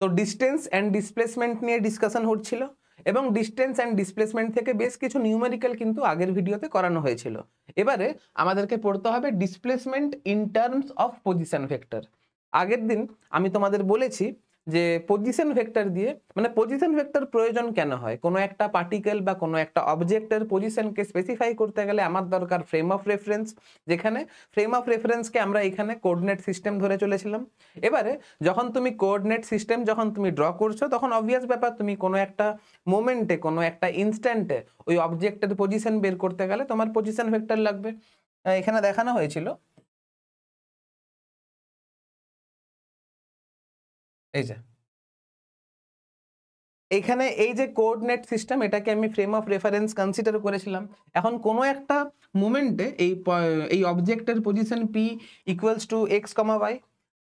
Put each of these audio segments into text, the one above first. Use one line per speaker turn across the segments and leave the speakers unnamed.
তো distance and displacement নিয়ে discussion হচ্ছিল এবং ডিস্টেন্স অ্যান্ড ডিসপ্লেসমেন্ট থেকে বেশ কিছু নিউমেরিক্যাল কিন্তু আগের ভিডিওতে করানো হয়েছিল। এবারে আমাদেরকে পড়তে হবে displacement in terms of position vector. আগের দিন আমি তোমাদের বলেছি যে পজিশন ভেক্টর দিয়ে মানে পজিশন ভেক্টর প্রয়োজন কেন হয়, কোনো একটা পার্টিকেল বা কোনো একটা অবজেক্টের পজিশনকে স্পেসিফাই করতে গেলে আমার দরকার ফ্রেম অফ রেফারেন্স, যেখানে ফ্রেম অফ রেফারেন্সকে আমরা এখানে কোঅর্ডিনেট সিস্টেম ধরে চলেছিলাম। এবারে যখন তুমি কোঅর্ডিনেট সিস্টেম যখন তুমি ড্র করছো তখন অবভিয়াস ব্যাপার তুমি কোনো একটা মোমেন্টে কোনো একটা ইনস্ট্যান্টে ওই অবজেক্টের পজিশন বের করতে গেলে তোমার পজিশন ভেক্টর লাগবে। এখানে দেখানো হয়েছিল এই যে এইখানে এই যে কোঅর্ডিনেট সিস্টেম এটাকে আমি ফ্রেম অফ রেফারেন্স কনসিডার করেছিলাম। এখন কোনো একটা মোমেন্টে এই অবজেক্টের position P equals to X comma Y,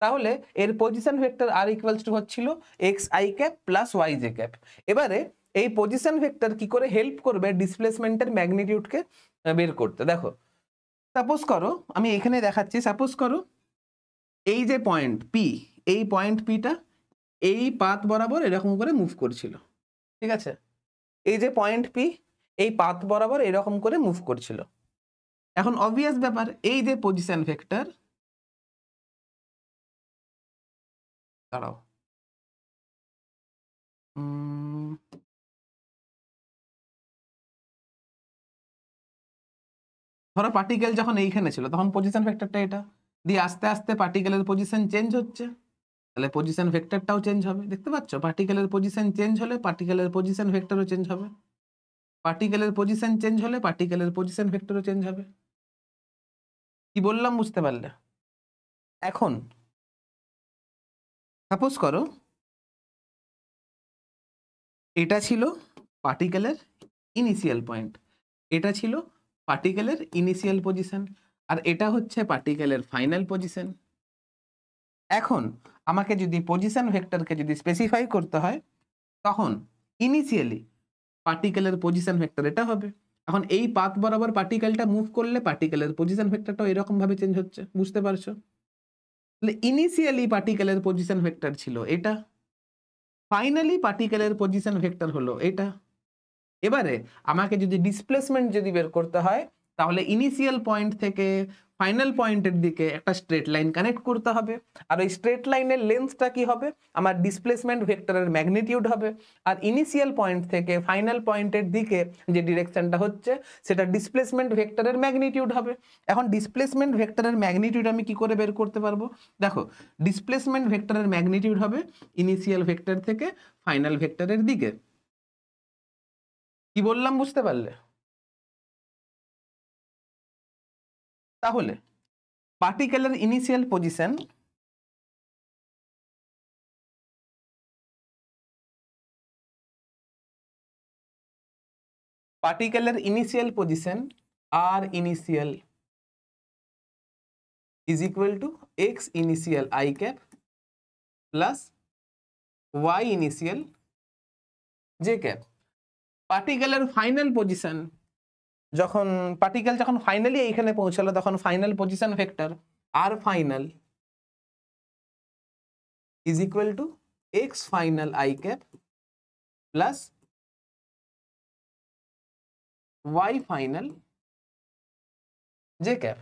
তাহলে এর position vector R equals to হচ্ছিল X I cap plus Y J cap. এবারে এই পজিশন ভেক্টর কি করে হেল্প করবে ডিসপ্লেসমেন্টের ম্যাগনিটিউডকে বের করতে? দেখো সাপোজ করো আমি এখানে দেখাচ্ছি, সাপোজ করো এই যে পয়েন্ট পি, এই পয়েন্ট পিটা এই পাথ বরাবর এরকম করে মুভ করছিল, ঠিক আছে? এই যে পয়েন্ট পি এই পাথ বরাবর এরকম করে মুভ করছিল। এখন অবভিয়াস ব্যাপার এই যে পজিশন ভেক্টর, দাঁড়াও ধরো পার্টিকেল যখন এইখানে ছিল তখন পজিশন ভেক্টরটা এটা দিয়ে আস্তে আস্তে পার্টিকেলের পজিশন চেঞ্জ হচ্ছে, তাহলে পজিশন ভেক্টরটাও চেঞ্জ হবে। দেখতে পাচ্ছ পার্টিকেলের পজিশন চেঞ্জ হলে পার্টিকেলের পজিশন ভেক্টরও চেঞ্জ হবে, পার্টিকেলের পজিশন চেঞ্জ হলে পার্টিকেলের পজিশন ভেক্টরও চেঞ্জ হবে। কি বললাম বুঝতে পারলে? এখন সাপোজ করো এটা ছিল পার্টিকেলের ইনিশিয়াল পয়েন্ট, এটা ছিল পার্টিকেলের ইনিশিয়াল পজিশন, আর এটা হচ্ছে পার্টিকেলের ফাইনাল পজিশন। এখন আমাকে যদি পজিশন ভেক্টরকে যদি স্পেসিফাই করতে হয় তখন ইনিশিয়ালি পার্টিকেলের পজিশন ভেক্টর এটা হবে। এখন এই পাথ বরাবর পার্টিকেলটা মুভ করলে পার্টিকেলের পজিশন ভেক্টরটাও এরকম ভাবে চেঞ্জ হচ্ছে, বুঝতে পারছো? তাহলে ইনিশিয়ালি পার্টিকেলের পজিশন ভেক্টর ছিল এটা, ফাইনালি পার্টিকেলের পজিশন ভেক্টর হলো এটা। এবারে আমাকে যদি ডিসপ্লেসমেন্ট যদি বের করতে হয় তাহলে ইনিশিয়াল পয়েন্ট থেকে ফাইনাল পয়েন্টের দিকে একটা স্ট্রেট লাইন কানেক্ট করতে হবে, আর ওই স্ট্রেট লাইনের লেন্থটা কি হবে? আমার ডিসপ্লেসমেন্ট ভেক্টরের ম্যাগনিটিউড হবে। আর ইনিশিয়াল পয়েন্ট থেকে ফাইনাল পয়েন্টের দিকে যে ডিরেকশনটা হচ্ছে সেটা ডিসপ্লেসমেন্ট ভেক্টরের ম্যাগনিটিউড হবে। এখন ডিসপ্লেসমেন্ট ভেক্টরের ম্যাগনিটিউড আমি কি করে বের করতে পারবো? দেখো ডিসপ্লেসমেন্ট ভেক্টরের ম্যাগনিটিউড হবে ইনিশিয়াল ভেক্টর থেকে ফাইনাল ভেক্টরের দিকে। কি বললাম বুঝতে পারলে? তাহলে পার্টিকেলের initial position R initial is equal to X initial I cap plus Y initial J cap. পার্টিকেলের ফাইনাল পজিশন যখন পার্টিকেল যখন ফাইনালি এইখানে পৌঁছালো তখন final position vector R final is equal to X final I cap plus Y final J cap.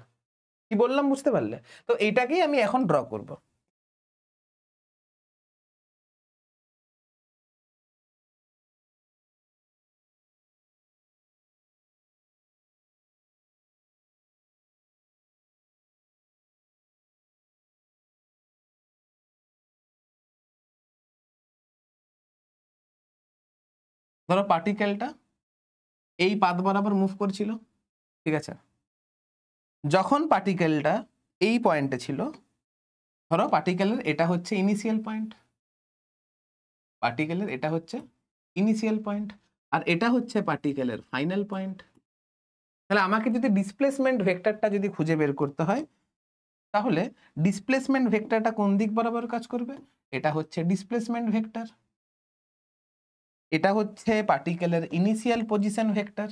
কি বললাম বুঝতে পারলে? তো এইটাকেই আমি এখন ড্র করব। ধরো পার্টিকেলটা এই পাথ বরাবর মুভ করছিল, ঠিক আছে? যখন পার্টিকেলটা এই পয়েন্টে ছিল, ধরো পার্টিকেলের এটা হচ্ছে ইনিশিয়াল পয়েন্ট, পার্টিকেলের এটা হচ্ছে ইনিশিয়াল পয়েন্ট আর এটা হচ্ছে পার্টিকেলের ফাইনাল পয়েন্ট। তাহলে আমাকে যদি ডিসপ্লেসমেন্ট ভেক্টরটা যদি খুঁজে বের করতে হয় তাহলে ডিসপ্লেসমেন্ট ভেক্টরটা কোন দিক বরাবর কাজ করবে? এটা হচ্ছে ডিসপ্লেসমেন্ট ভেক্টর, এটা হচ্ছে পার্টিকেলের ইনিশিয়াল পজিশন ভেক্টর।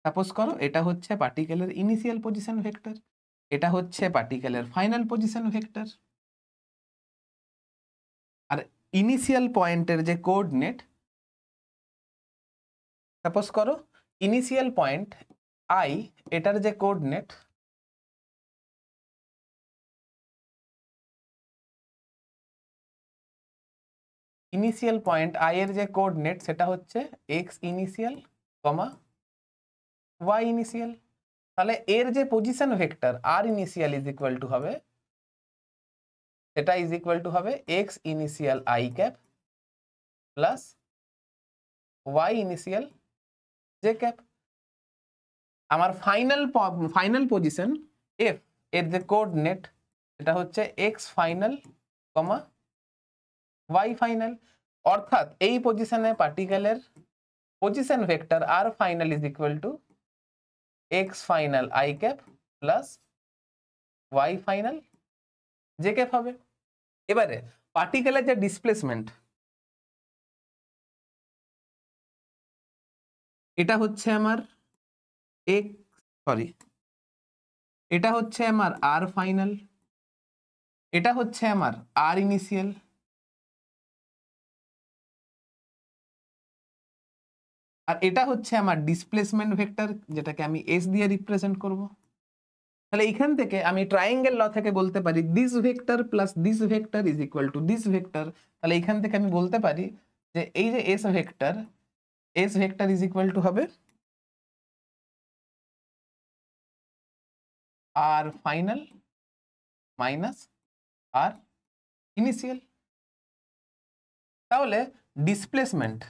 সাপোজ করো এটা হচ্ছে পার্টিকেলের ইনিশিয়াল পজিশন ভেক্টর, এটা হচ্ছে পার্টিকেলের final position vector. R initial পয়েন্টের যে কোঅর্ডিনেট, সাপোজ করো ইনিশিয়াল পয়েন্ট আই, এটার যে কোঅর্ডিনেট ইনিশিয়াল পয়েন্ট আই এর যে কোঅর্ডিনেট সেটা হচ্ছে X initial comma Y initial. তাহলে এর যে position vector R initial is equal to হবে, সেটা ইজ ইকুয়াল টু হবে X initial I cap plus Y initial J cap. আমার ফাইনাল পজিশন এফ এর যে কোঅর্ডিনেট এটা হচ্ছে X final comma Y final, অর্থাৎ এই পজিশনে পার্টিকেলের position vector R final is equal to X final I cap plus Y final J cap হবে। এবারে পার্টিকেলের যে ডিসপ্লেসমেন্ট, এটা হচ্ছে আমার এটা হচ্ছে আমার আর ফাইনাল, এটা হচ্ছে আমার আর ইনিশিয়াল, আর এটা হচ্ছে আমার ডিসপ্লেসমেন্ট ভেক্টর, যেটাকে আমি এস দিয়ে রিপ্রেজেন্ট করব। তাহলে এখান থেকে আমি ট্রায়াঙ্গেল ল থেকে বলতে পারি this vector plus this vector is equal to this vector. তাহলে এখান থেকে আমি বলতে পারি যে এই যে S vector is equal to হবে R final minus R initial. তাহলে displacement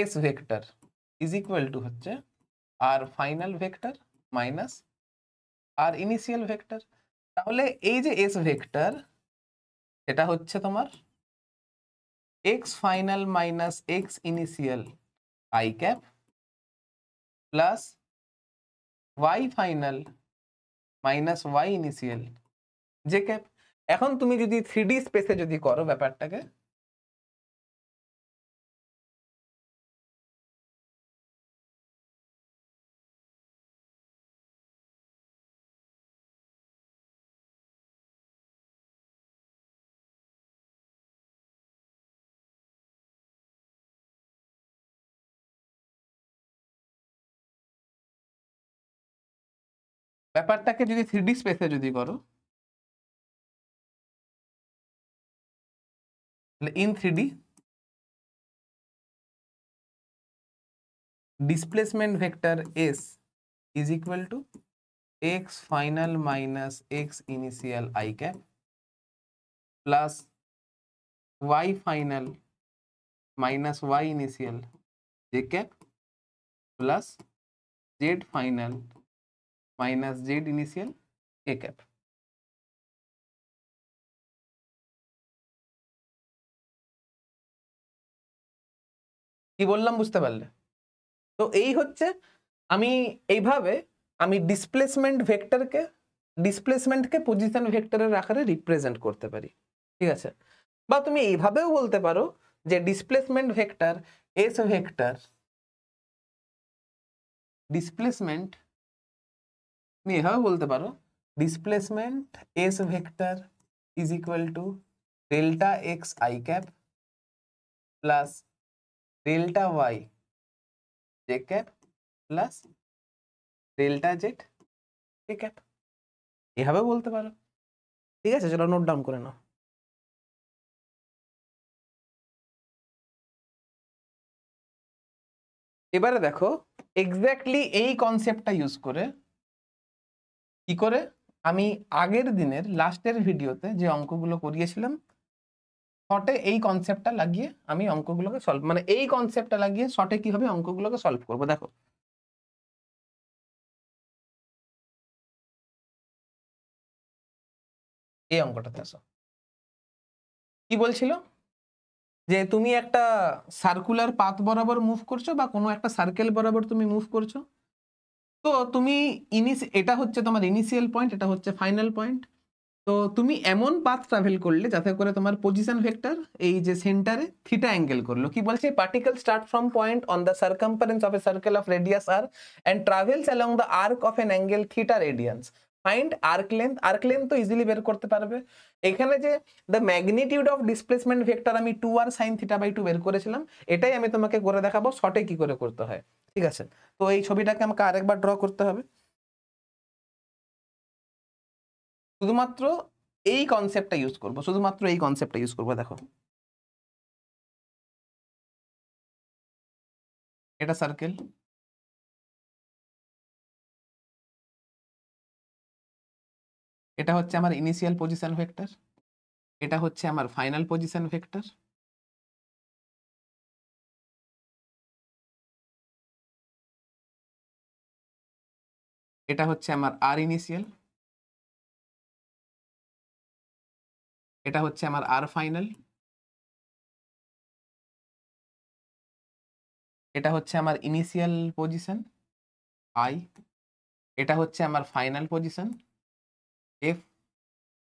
S vector is equal to হচ্ছে R final vector minus R initial vector. তাহলে এই যে এস ভেক্টর এটা হচ্ছে তোমার X final minus X initial I cap plus Y final minus Y initial J cap. এখন তুমি যদি 3D স্পেসে যদি করো ব্যাপারটাকে, ব্যাপারটাকে যদি 3D স্পেসে যদি করো, তাহলে in 3D displacement vector S is equal to X final minus X initial I cap plus Y final minus Y initial J cap plus Z final minus Z initial K cap. কি বললাম বুঝতে পারলে? তো এই হচ্ছে আমি এইভাবে আমি ডিসপ্লেসমেন্টকে পজিশন ভেক্টরের আকারে রিপ্রেজেন্ট করতে পারি, ঠিক আছে? বা তুমি এইভাবেও বলতে পারো যে displacement vector S vector displacement, তুমি এভাবে বলতে পারো displacement S vector is equal to delta X I cap plus delta Y J cap plus delta Z K cap, এভাবে বলতে পারো, ঠিক আছে? চলো নোট ডাউন করে নাও। এবারে দেখো এক্স্যাক্টলি এই কনসেপ্টটা ইউজ করে কি করে আমি আগের দিনের লাস্টের ভিডিওতে যে অঙ্কগুলো করিয়েছিলাম শর্টে এই কনসেপ্টটা লাগিয়ে আমি অঙ্কগুলোকে সলভ, মানে এই কনসেপ্টটা লাগিয়ে শর্টে কিভাবে অঙ্কগুলোকে সলভ করব। দেখো এই অঙ্কটাতে আসো। কি বলছিল যে তুমি একটা সার্কুলার পাথ বরাবর মুভ করছো বা কোনো একটা সার্কেল বরাবর তুমি মুভ করছো, তো তুমি এটা হচ্ছে তোমার ইনিশিয়াল পয়েন্ট, এটা হচ্ছে ফাইনাল পয়েন্ট। তো তুমি এমন পাথ ট্রাভেল করলে যাতে করে তোমার পজিশন ভেক্টর এই যে সেন্টারে থিটা অ্যাঙ্গেল করলো। কি বলছে? Particle start from point on the circumference of A circle of radius r and travels along the arc of an angle theta radians. Find arc length. Arc length তো easily বের করতে পারবে। এখানে যে the magnitude of displacement vector আমি 2r sin θ/2 বের করেছিলাম, এটাই আমি তোমাকে করে দেখাবো শর্টে কি করে করতে হয়। ঠিক আছে, তো এই ছবিটাকে আমাকে আরেকবার ড্র করতে হবে। শুধুমাত্র এই কনসেপ্টটা ইউজ করব, শুধুমাত্র এই কনসেপ্টটা ইউজ করব। দেখো, এটা সার্কেল, এটা হচ্ছে আমার ইনিশিয়াল পজিশন ভেক্টর, এটা হচ্ছে আমার ফাইনাল পজিশন ভেক্টর, এটা হচ্ছে আমার আর ইনিশিয়াল, এটা হচ্ছে আমার আর ফাইনাল, এটা হচ্ছে আমার ইনিশিয়াল পজিশন আই, এটা হচ্ছে আমার ফাইনাল পজিশন এফ।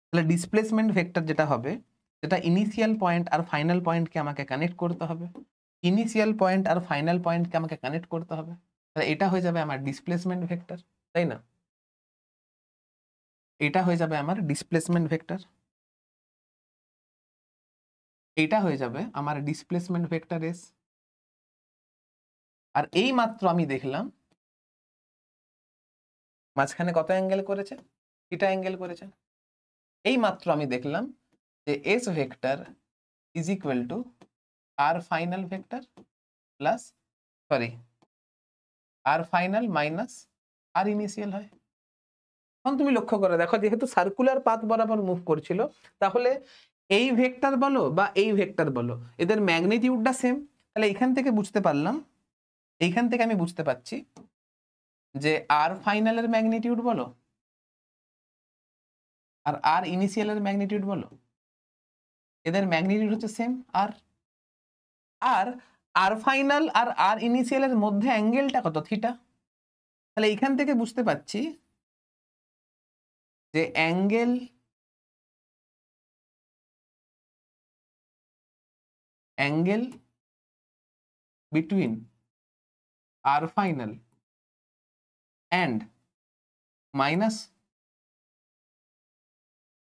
তাহলে ডিসপ্লেসমেন্ট ভেক্টর যেটা হবে, সেটা ইনিশিয়াল পয়েন্ট আর ফাইনাল পয়েন্টকে আমাকে কানেক্ট করতে হবে, ইনিশিয়াল পয়েন্ট আর ফাইনাল পয়েন্টকে আমাকে কানেক্ট করতে হবে। তাহলে এটা হয়ে যাবে আমার ডিসপ্লেসমেন্ট ভেক্টর, তাই না? এটা হয়ে যাবে আমার ডিসপ্লেসমেন্ট ভেক্টর, এটা হয়ে যাবে আমার ডিসপ্লেসমেন্ট ভেক্টর এস। আর এই মাত্র আমি দেখলাম মাঝখানে কত অ্যাঙ্গেল করেছে? থিটা অ্যাঙ্গেল করেছে। এই মাত্র আমি দেখলাম যে S vector is equal to R final vector plus, sorry, R final minus R initial হয়। এখন তুমি লক্ষ্য করে দেখো, যেহেতু সার্কুলার পাথ বরাবর মুভ করছিল, তাহলে এই ভেক্টর বলো বা এই ভেক্টর বলো, এদের ম্যাগনিটিউডটা সেম। তাহলে এখান থেকে বুঝতে পারলাম, এইখান থেকে আমি বুঝতে পারছি যে আর ফাইনালের ম্যাগনিটিউড বলো আর আর ইনিশিয়ালের ম্যাগনিটিউড বলো, এদের ম্যাগনিটিউড হচ্ছে সেম। আর আর আর ফাইনাল আর আর ইনিশিয়ালের মধ্যে অ্যাঙ্গেলটা কত? থিটা। তাহলে এইখান থেকে বুঝতে পারছি যে angle between R final and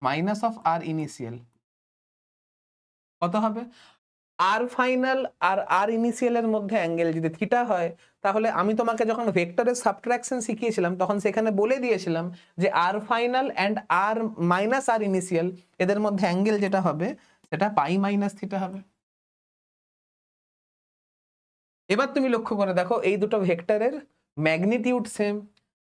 minus of R initial কত হবে? আর ফাইনাল আর আর ইনিশিয়ালের মধ্যে অ্যাঙ্গেল যদি থিটা হয়, তাহলে আমি তোমাকে যখন ভেক্টরের সাবট্রাকশন শিখিয়েছিলাম তখন সেখানে বলে দিয়েছিলাম যে R final and R minus R initial এদের মধ্যে অ্যাঙ্গেল যেটা হবে সেটা পাই মাইনাস থিটা হবে। এবার তুমি লক্ষ্য করে দেখো, এই দুটো ভেক্টরের ম্যাগনিটিউড সেম,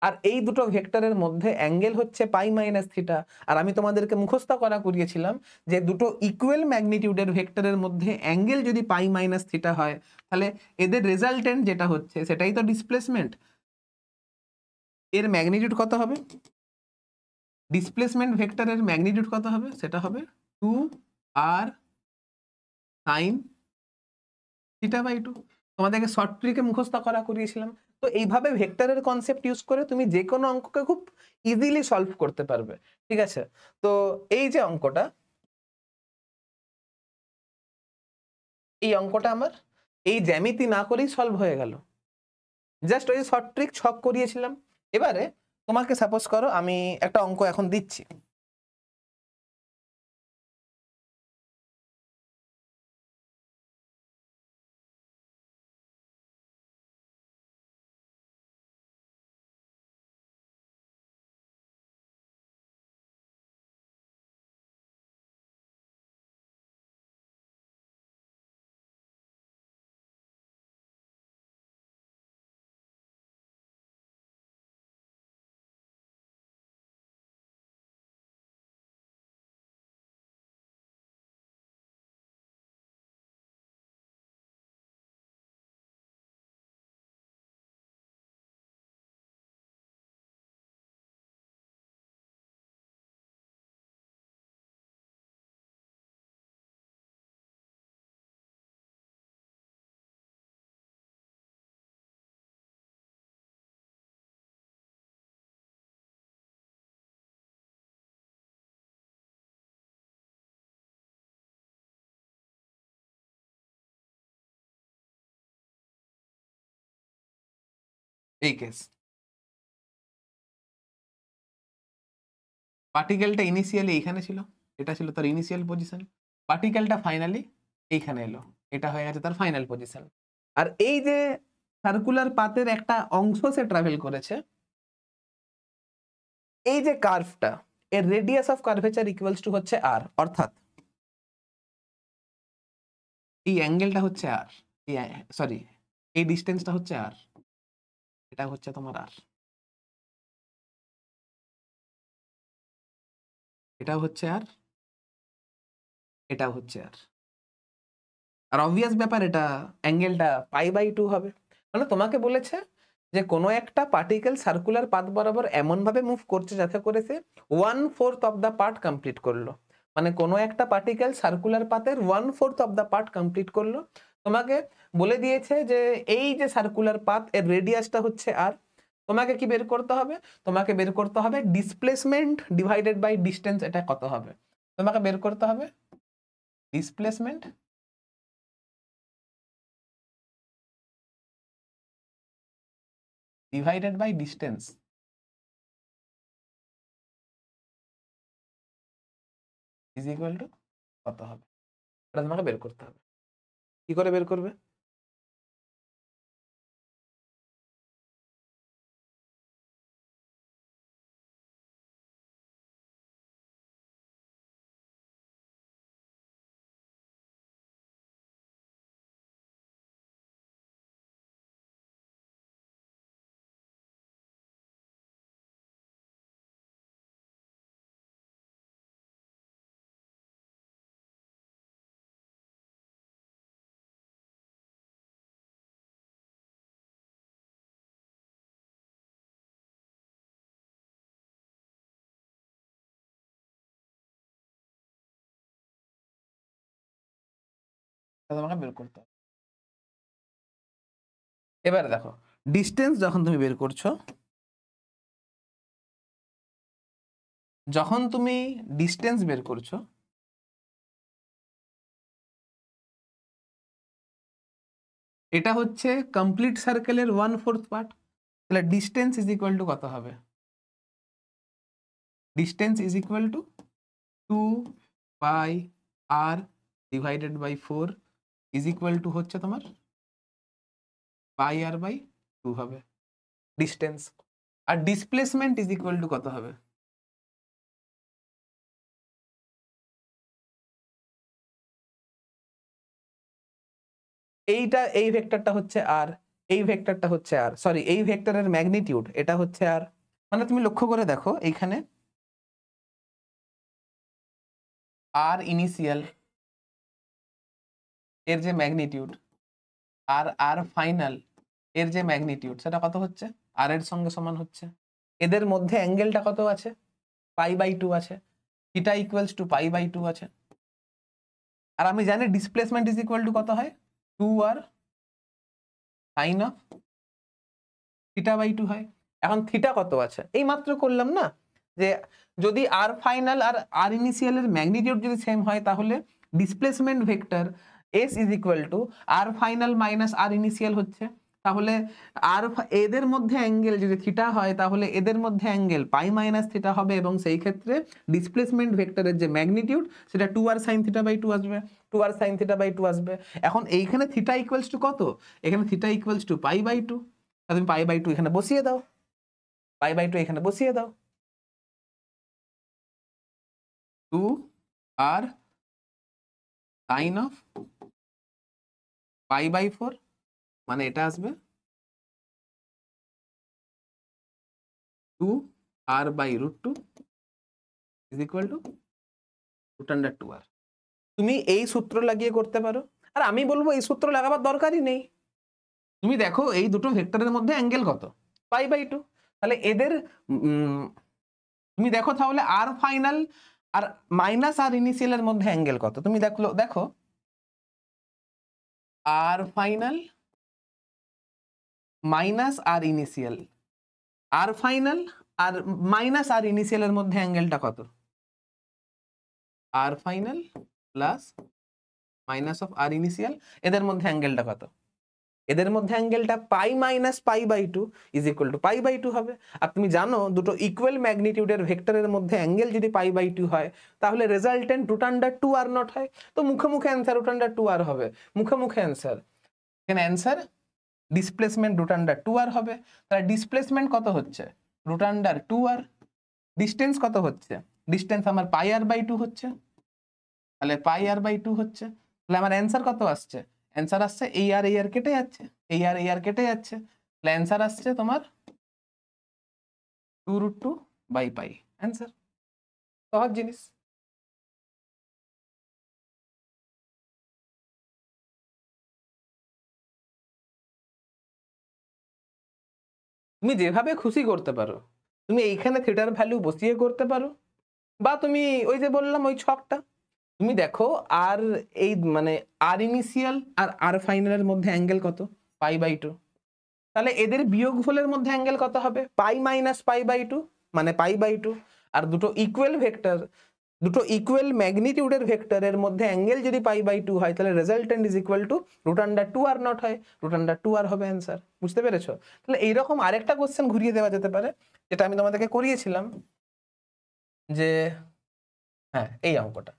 আর এই দুটো ভেক্টরের মধ্যে অ্যাঙ্গেল হচ্ছে পাই মাইনাস থিটা। আর আমি তোমাদেরকে মুখস্থ করা করিয়েছিলাম যে দুটো ইকুয়াল ম্যাগনিটিউডের ভেক্টরের মধ্যে অ্যাঙ্গেল যদি পাই মাইনাস থিটা হয়, তাহলে এদের রেজাল্টেন্ট যেটা হচ্ছে সেটাই তো ডিসপ্লেসমেন্ট। এর ম্যাগনিটিউড কত হবে? ডিসপ্লেসমেন্ট ভেক্টরের ম্যাগনিটিউড কত হবে? সেটা হবে 2r sin θ/2। তোমাদেরকে শর্ট ট্রিকে মুখস্থ করা করিয়েছিলাম। তো এইভাবে ভেক্টরের কনসেপ্ট ইউজ করে তুমি যে কোনো অঙ্ককে খুব ইজিলি সলভ করতে পারবে। ঠিক আছে, তো এই যে অঙ্কটা, এই অঙ্কটা আমার এই জ্যামিতি না করেই সলভ হয়ে গেল। জাস্ট ওই শর্ট ট্রিক ছক করিয়েছিলাম। এবারে তোমাকে সাপোজ করো আমি একটা অঙ্ক এখন দিচ্ছি। এই কেস পার্টিকেলটা ইনিশিয়ালি এইখানে ছিল, এটা ছিল তার ইনিশিয়াল পজিশন, পার্টিকেলটা ফাইনালি এইখানে এলো, এটা হয়ে গেছে তার ফাইনাল পজিশন। আর এই যে সার্কুলার পাথের একটা অংশ সে ট্রাভেল করেছে, এই যে কার্ভটা, এর radius of curvature equals to হচ্ছে আর, অর্থাৎ এই অ্যাঙ্গেলটা হচ্ছে আর, সরি এই ডিস্টেন্সটা হচ্ছে আর, এটা হচ্ছে তোমার আর, এটাও হচ্ছে আর, এটাও হচ্ছে আর। আর অবভিয়াস ব্যাপার, এটা অ্যাঙ্গেলটা π/2 হবে। মানে তোমাকে বলেছে যে কোনো একটা পার্টিকেল সার্কুলার পাথ বরাবর এমন ভাবে মুভ করছে যাতে করে সে 1/4 অফ দ্য পার্ট কমপ্লিট করলো। মানে কোনো একটা পার্টিকেল সার্কুলার পাথের 1/4 অফ দ্য পার্ট কমপ্লিট করলো। তোমাকে বলে দিয়েছে যে এই যে সার্কুলার পাথ এর রেডিয়াসটা হচ্ছে আর, তোমাকে কি বের করতে হবে? তোমাকে বের করতে হবে ডিসপ্লেসমেন্ট ডিভাইডেড বাই ডিস্টেন্স, এটা কত হবে? তোমাকে বের করতে হবে displacement divided by distance is equal to কত হবে? এটা তোমাকে বের করতে হবে। কি করে বের করবে? এটা তোমাকে বের করতে হবে। এবারে দেখো, ডিস্টেন্স যখন তুমি বের করছো, যখন তুমি ডিস্টেন্স বের করছো, এটা হচ্ছে কমপ্লিট সার্কেলের 1/4 পার্ট। তাহলে ডিস্টেন্স ইজ ইকুয়াল টু কত হবে? Distance is equal to 2πr divided by 4 is equal to হচ্ছে তোমার πr/2 হবে ডিস্টেন্স। আর ডিসপ্লেসমেন্ট ইজ ইকুয়াল টু কত হবে? এইটা, এই ভেক্টরটা হচ্ছে আর, এই ভেক্টরটা হচ্ছে আর, সরি এই ভেক্টরের ম্যাগনিটিউড এটা হচ্ছে আর। মানে তুমি লক্ষ্য করে দেখো এইখানে আর ইনিশিয়াল এর যে ম্যাগনিটিউড আর আর ফাইনাল এর যে ম্যাগনিটিউড সেটা কত হচ্ছে? আর এর সঙ্গে সমান হচ্ছে। এদের মধ্যে অ্যাঙ্গেলটা কত আছে? π/2 আছে, থিটা ইকুয়ালস টু π/2 আছে। আর আমি জানি ডিসপ্লেসমেন্ট ইজ ইকুয়াল টু কত হয়? 2r সাইন অফ θ/2 হয়। এখন থিটা কত আছে? এই মাত্র করলাম না যে যদি আর ফাইনাল আর আর ইনিশিয়ালের ম্যাগনিটিউড যদি সেম হয় তাহলে displacement vector s is equal to R final minus R initial হচ্ছে। তাহলে আর এদের মধ্যে অ্যাঙ্গেল যদি থিটা হয় তাহলে এদের মধ্যে অ্যাঙ্গেল π - θ হবে, এবং সেই ক্ষেত্রে ডিসপ্লেসমেন্ট ভেক্টরের যে ম্যাগনিটিউড সেটা 2r sin θ/2 আসবে, 2r sin θ/2 আসবে। এখন এইখানে থিটা ইকুয়ালস টু কত? এখানে থিটা ইকুয়ালস টু π/2। তুমি π/2 এখানে বসিয়ে দাও, π/2 এখানে বসিয়ে দাও, 2r sin অফ π/4 মানে এটা আসবে 2r/√2 is equal two √2r। তুমি এই সূত্র লাগিয়ে করতে পারো, আর আমি বলবো এই সূত্র লাগাবার দরকারই নেই। তুমি দেখো এই দুটো ভেক্টরের মধ্যে অ্যাঙ্গেল কত? π/2। তাহলে এদের তুমি দেখো তাহলে আর ফাইনাল আর মাইনাস আর ইনিশিয়ালের মধ্যে অ্যাঙ্গেল কত? তুমি দেখো R final minus R initial, R final R minus R ইনিশিয়ালের মধ্যে অ্যাঙ্গেলটা কত? R final plus minus of R initial, এদের মধ্যে অ্যাঙ্গেলটা কত? এদের মধ্যে অ্যাঙ্গেলটা pi minus pi by two is equal to pi by two হবে। আর তুমি জানো দুটো ইকুয়াল ম্যাগনিটিউডের ভেক্টরের মধ্যে অ্যাঙ্গেল যদি পাই বাই টু হয় তাহলে resultant root under two R not হয়। তো মুখে মুখে answer root under two R হবে, মুখে মুখে অ্যান্সার। এখানে answer displacement root under two R হবে। তাহলে ডিসপ্লেসমেন্ট কত হচ্ছে? Root under two R. Distance কত হচ্ছে? ডিস্টেন্স আমার পাই আর বাই টু হচ্ছে, তাহলে পাই আর বাই টু হচ্ছে। তাহলে আমার অ্যান্সার কত আসছে? অ্যান্সার আসছে এই আর কেটে যাচ্ছে, এই আর কেটে যাচ্ছে, তাহলে অ্যান্সার আসছে তোমার 2√2 বাই পাই। অ্যান্সার সহজ জিনিস। তুমি যেভাবে খুশি করতে পারো, তুমি এইখানে থিটার ভ্যালু বসিয়ে করতে পারো, বা তুমি ওই যে বললাম ওই ছকটা তুমি দেখো। আর এই মানে আর ইনিশিয়াল আর আর ফাইনালের মধ্যে অ্যাঙ্গেল কত? Pi by two. তাহলে এদের বিয়োগফলের মধ্যে অ্যাঙ্গেল কত হবে? Pi minus pi by two, মানে পাই বাই টু। আর দুটো ইকুয়াল ভেক্টর, দুটো ইকুয়াল ম্যাগনিটিউডের ভেক্টরের মধ্যে অ্যাঙ্গেল যদি পাই বাই টু হয় তাহলে resultant is equal to root under two R not হয়, রুট আন্ডার টু আর হবে অ্যান্সার। বুঝতে পেরেছো? তাহলে এইরকম আরেকটা কোশ্চেন ঘুরিয়ে দেওয়া যেতে পারে, যেটা আমি তোমাদেরকে করিয়েছিলাম, যে হ্যাঁ এই অঙ্কটা,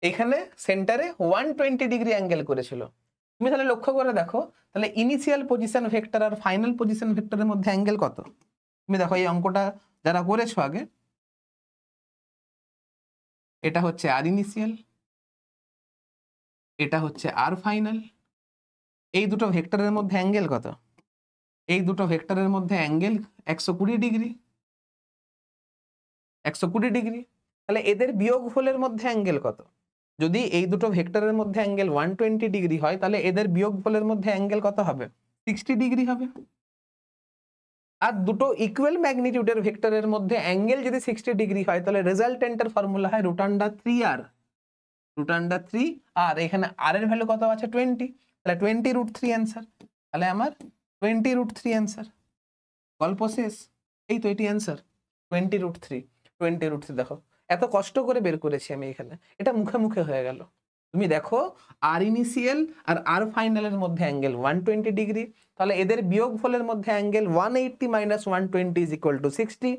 এখানে সেন্টারে 120 ডিগ্রি অ্যাঙ্গেল করেছিল। তুমি তাহলে লক্ষ্য করে দেখো, তাহলে initial position vector R final position ভেক্টরের মধ্যে অ্যাঙ্গেল কত? তুমি দেখো এই অঙ্কটা যারা করেছো আগে, এটা হচ্ছে আর ইনিশিয়াল, এটা হচ্ছে আর ফাইনাল। এই দুটো ভেক্টরের মধ্যে অ্যাঙ্গেল কত? এই দুটো ভেক্টরের মধ্যে অ্যাঙ্গেল 120 ডিগ্রি, 120 ডিগ্রি। তাহলে এদের বিয়োগফলের মধ্যে অ্যাঙ্গেল কত? যদি এই দুটো ভেক্টরের মধ্যে অ্যাঙ্গেল 120 ডিগ্রি হয় তাহলে এদের বিয়োগফলের মধ্যে অ্যাঙ্গেল কত হবে? 60 ডিগ্রি হবে। আর দুটো ইকুয়াল ম্যাগনিটিউডের ভেক্টরের মধ্যে অ্যাঙ্গেল যদি 60 ডিগ্রি হয় তাহলে রেজাল্টেন্টের ফর্মুলা হয় রুট আন্ডার 3 আর, রুট আন্ডার 3 আর। এখানে আর এর ভ্যালু কত আছে? 20, তাহলে 20√3 অ্যান্সার। তাহলে আমার 20√3 অ্যান্সার। গল্প শেষ। এই তো এটি অ্যান্সার 20√3। 20√3 দেখো এত কষ্ট করে বের করেছি আমি এখানে, এটা মুখে মুখে হয়ে গেল। তুমি দেখো আর ইনিশিয়াল আর আর ফাইনালের মধ্যে অ্যাঙ্গেল 120 ডিগ্রি, তাহলে এদের বিয়োগফলের মধ্যে angle 180 minus 120 is equal two 60।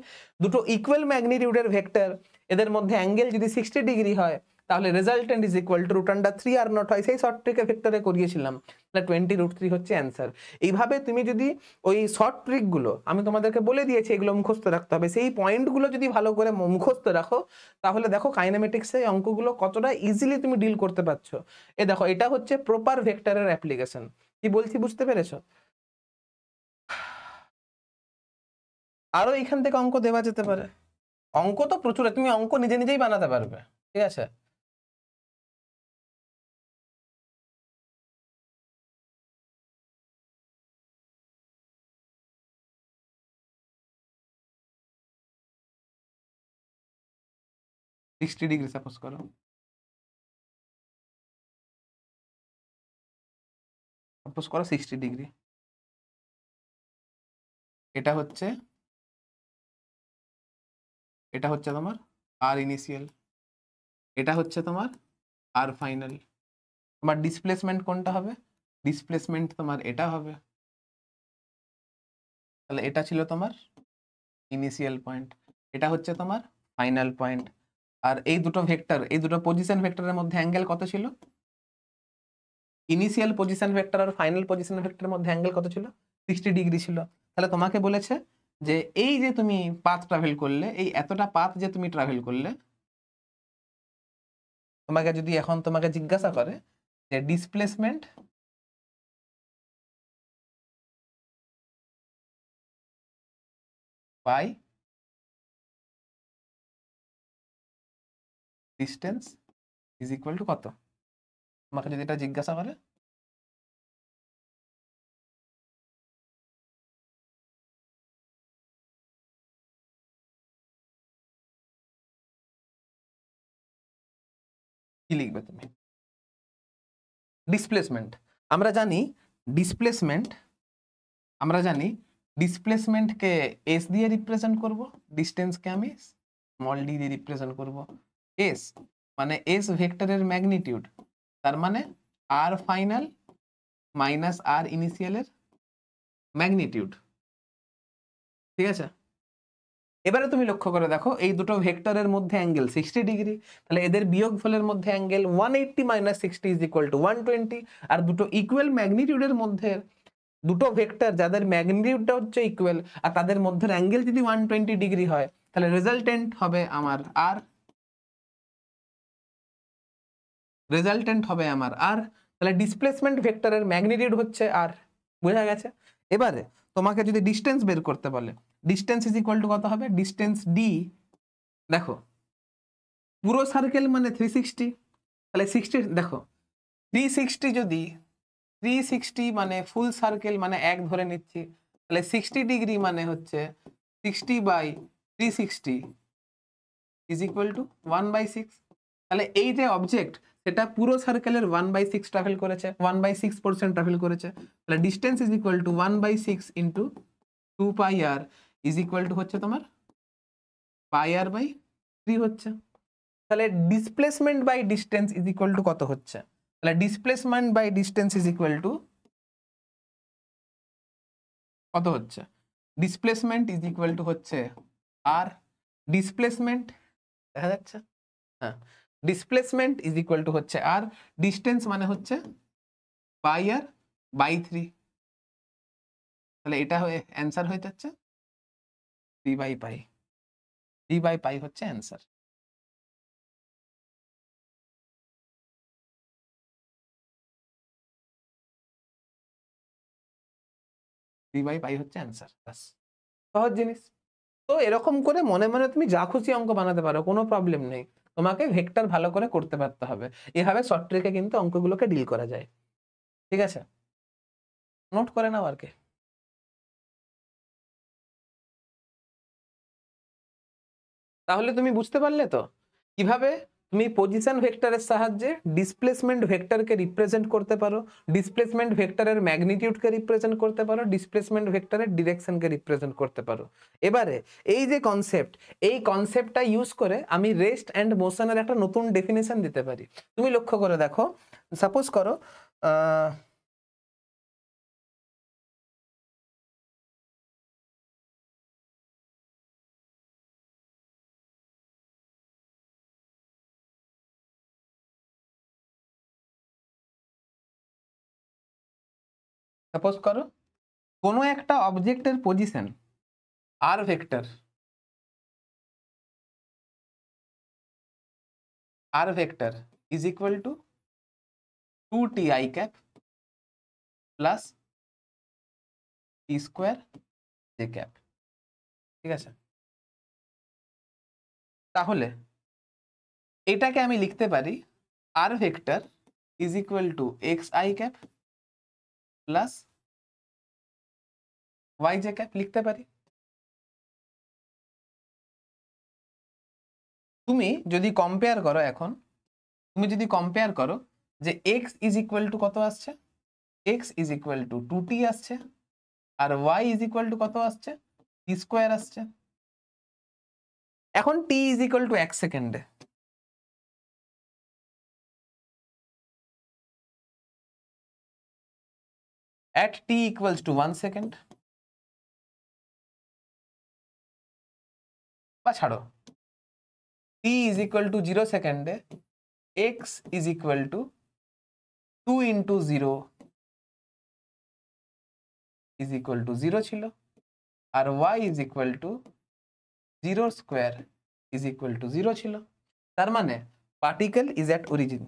দুটো ইকুয়াল ম্যাগনিটিউডের ভেক্টর, এদের মধ্যে অ্যাঙ্গেল যদি 60 ডিগ্রি হয় তাহলে resultant is equal to root under 3 R not হয়। সেই শর্ট ট্রিকে ভেক্টরে করিয়েছিলাম, তাহলে 20√3 হচ্ছে অ্যান্সার। এইভাবে তুমি যদি ওই শর্ট ট্রিকগুলো আমি তোমাদেরকে বলে দিয়েছি এগুলো মুখস্থ রাখতে হবে, সেই পয়েন্টগুলো যদি ভালো করে মুখস্থ রাখো তাহলে দেখো কাইনেমেটিক্সে অঙ্কগুলো কতটা ইজিলি তুমি ডিল করতে পারছো। এ দেখো এটা হচ্ছে প্রপার ভেক্টরের অ্যাপ্লিকেশন। কি বলছি বুঝতে পেরেছো? আরো এখান থেকে অঙ্ক দেওয়া যেতে পারে। অঙ্ক তো প্রচুর, তুমি অঙ্ক নিজে নিজেই বানাতে পারবে। ঠিক আছে, সিক্সটি ডিগ্রি সাপোজ করো, সাপোজ করো 60 ডিগ্রি। এটা হচ্ছে, এটা হচ্ছে তোমার আর ইনিশিয়াল, এটা হচ্ছে তোমার আর ফাইনাল। তোমার ডিসপ্লেসমেন্ট কোনটা হবে? ডিসপ্লেসমেন্ট তোমার এটা হবে। তাহলে এটা ছিল তোমার ইনিশিয়াল পয়েন্ট, এটা হচ্ছে তোমার ফাইনাল পয়েন্ট। আর এই দুটো ভেক্টর, এই দুটো পজিশন ভেক্টরের মধ্যে অ্যাঙ্গেল কত ছিল? Initial position vector R final position ভেক্টরের মধ্যে অ্যাঙ্গেল কত ছিল? 60 ডিগ্রি ছিল। তাহলে তোমাকে বলেছে যে এই যে তুমি পাথ ট্রাভেল করলে, এই এতটা পাথ যে তুমি ট্রাভেল করলে, তোমাকে যদি এখন তোমাকে জিজ্ঞাসা করে যে displacement by distance is equal to কত, তোমাকে যদি এটা জিজ্ঞাসা করে, কি লিখবে তুমি? ডিসপ্লেসমেন্ট আমরা জানি, ডিসপ্লেসমেন্ট আমরা জানি ডিসপ্লেসমেন্টকে এস দিয়ে রিপ্রেজেন্ট করব, ডিস্টেন্সকে আমি স্মল ডি দিয়ে রিপ্রেজেন্ট করব। এস মানে এস ভেক্টরের ম্যাগনিটিউড, তার মানে আর ফাইনাল মাইনাস আর ইনিশিয়ালের ম্যাগনিটিউড। ঠিক আছে, এবারে তুমি লক্ষ্য করে দেখো এই দুটো ভেক্টরের মধ্যে অ্যাঙ্গেল 60 ডিগ্রি, তাহলে এদের বিয়োগফলের মধ্যে angle 180 minus 60 is equal two 120। আর দুটো ইকুয়াল ম্যাগনিটিউডের মধ্যে দুটো ভেক্টর যাদের ম্যাগনিটিউডটা হচ্ছে ইকুয়াল আর তাদের মধ্যে অ্যাঙ্গেল যদি 120 ডিগ্রি হয়, তাহলে রেজাল্টেন্ট হবে আমার আর, তাহলে ডিসপ্লেসমেন্ট ভেক্টরের ম্যাগনিটিউড হচ্ছে আর। বোঝা গেছে? এবারে তোমাকে যদি ডিস্টেন্স বের করতে বলে, ডিস্টেন্স ইজ ইকুয়াল টু কত হবে? ডিস্টেন্স ডি, দেখো পুরো সার্কেল মানে 360, তাহলে 60 দেখো 360 যদি 360 মানে ফুল সার্কেল মানে এক ধরে নিচ্ছি, তাহলে 60 ডিগ্রি মানে হচ্ছে 60/360 ইজ ইকুয়াল টু 1/6। তাহলে এই যে অবজেক্ট সেটা পুরো সার্কেলের 1/6 ট্রাভেল করেছে, 1/6% ট্রাভেল করেছে, তাহলে distance is equal to 1/6 into 2πr is equal to হচ্ছে তোমার πr/3 হচ্ছে। তাহলে displacement by distance is equal to কত হচ্ছে? তাহলে displacement by distance is equal to কত হচ্ছে? ডিসপ্লেসমেন্ট ইজ ইকুয়াল টু হচ্ছে আর, ডিসপ্লেসমেন্ট দেখা যাচ্ছে, হ্যাঁ, ডিসপ্লেসমেন্ট ইজ ইকুয়াল টু হচ্ছে আর, ডিস্টেন্স মানে হচ্ছে πr/3, তাহলে এটা হয়ে অ্যান্সার হয়ে যাচ্ছে 3/π, 3/π হচ্ছে অ্যান্সার। হচ্ছে অ্যান্সার, বাস, সহজ জিনিস। তো এরকম করে মনে মনে তুমি যা খুশি অঙ্ক বানাতে পারো, কোনো প্রবলেম নেই, তোমাকে ভেক্টর ভালো করে করতে পারতে হবে। এভাবে শর্ট ট্রিকে কিন্তু অঙ্কগুলোকে ডিল করা যায়। ঠিক আছে, নোট করে নাও আর কি। তাহলে তুমি বুঝতে পারলে তো কিভাবে তুমি পজিশন ভেক্টরের সাহায্যে ডিসপ্লেসমেন্ট ভেক্টরকে রিপ্রেজেন্ট করতে পারো, ডিসপ্লেসমেন্ট ভেক্টরের ম্যাগনিটিউডকে রিপ্রেজেন্ট করতে পারো, ডিসপ্লেসমেন্ট ভেক্টরের ডিরেকশনকে রিপ্রেজেন্ট করতে পারো। এবারে এই যে কনসেপ্ট, এই কনসেপ্টটা ইউজ করে আমি রেস্ট অ্যান্ড মোশনের একটা নতুন ডেফিনেশন দিতে পারি। তুমি লক্ষ্য করে দেখো, সাপোজ করো কোনো একটা অবজেক্টের position R vector, is equal to 2ti cap plus t square j cap। ঠিক আছে, তাহলে এটাকে আমি লিখতে পারি R vector is equal to xi cap plus yj cap লিখতে পারি। তুমি যদি কম্পেয়ার করো, এখন তুমি যদি কম্পেয়ার করো যে x ইজ ইকুয়াল টু কত আসছে, x is equal two 2t আসছে, আর y ইজ ইকুয়াল টু কত আসছে, t স্কোয়ার আসছে। এখন t ইজ ইকুয়াল টু 1 সেকেন্ডে, at t equals to 1 second, বা ছাড়ো, t is equal to 0 সেকেন্ডে x is equal to 2 into 0 is equal to 0 ছিল, আর y is equal to 0 square is equal to 0 ছিল। তার মানে পার্টিকেল is at origin,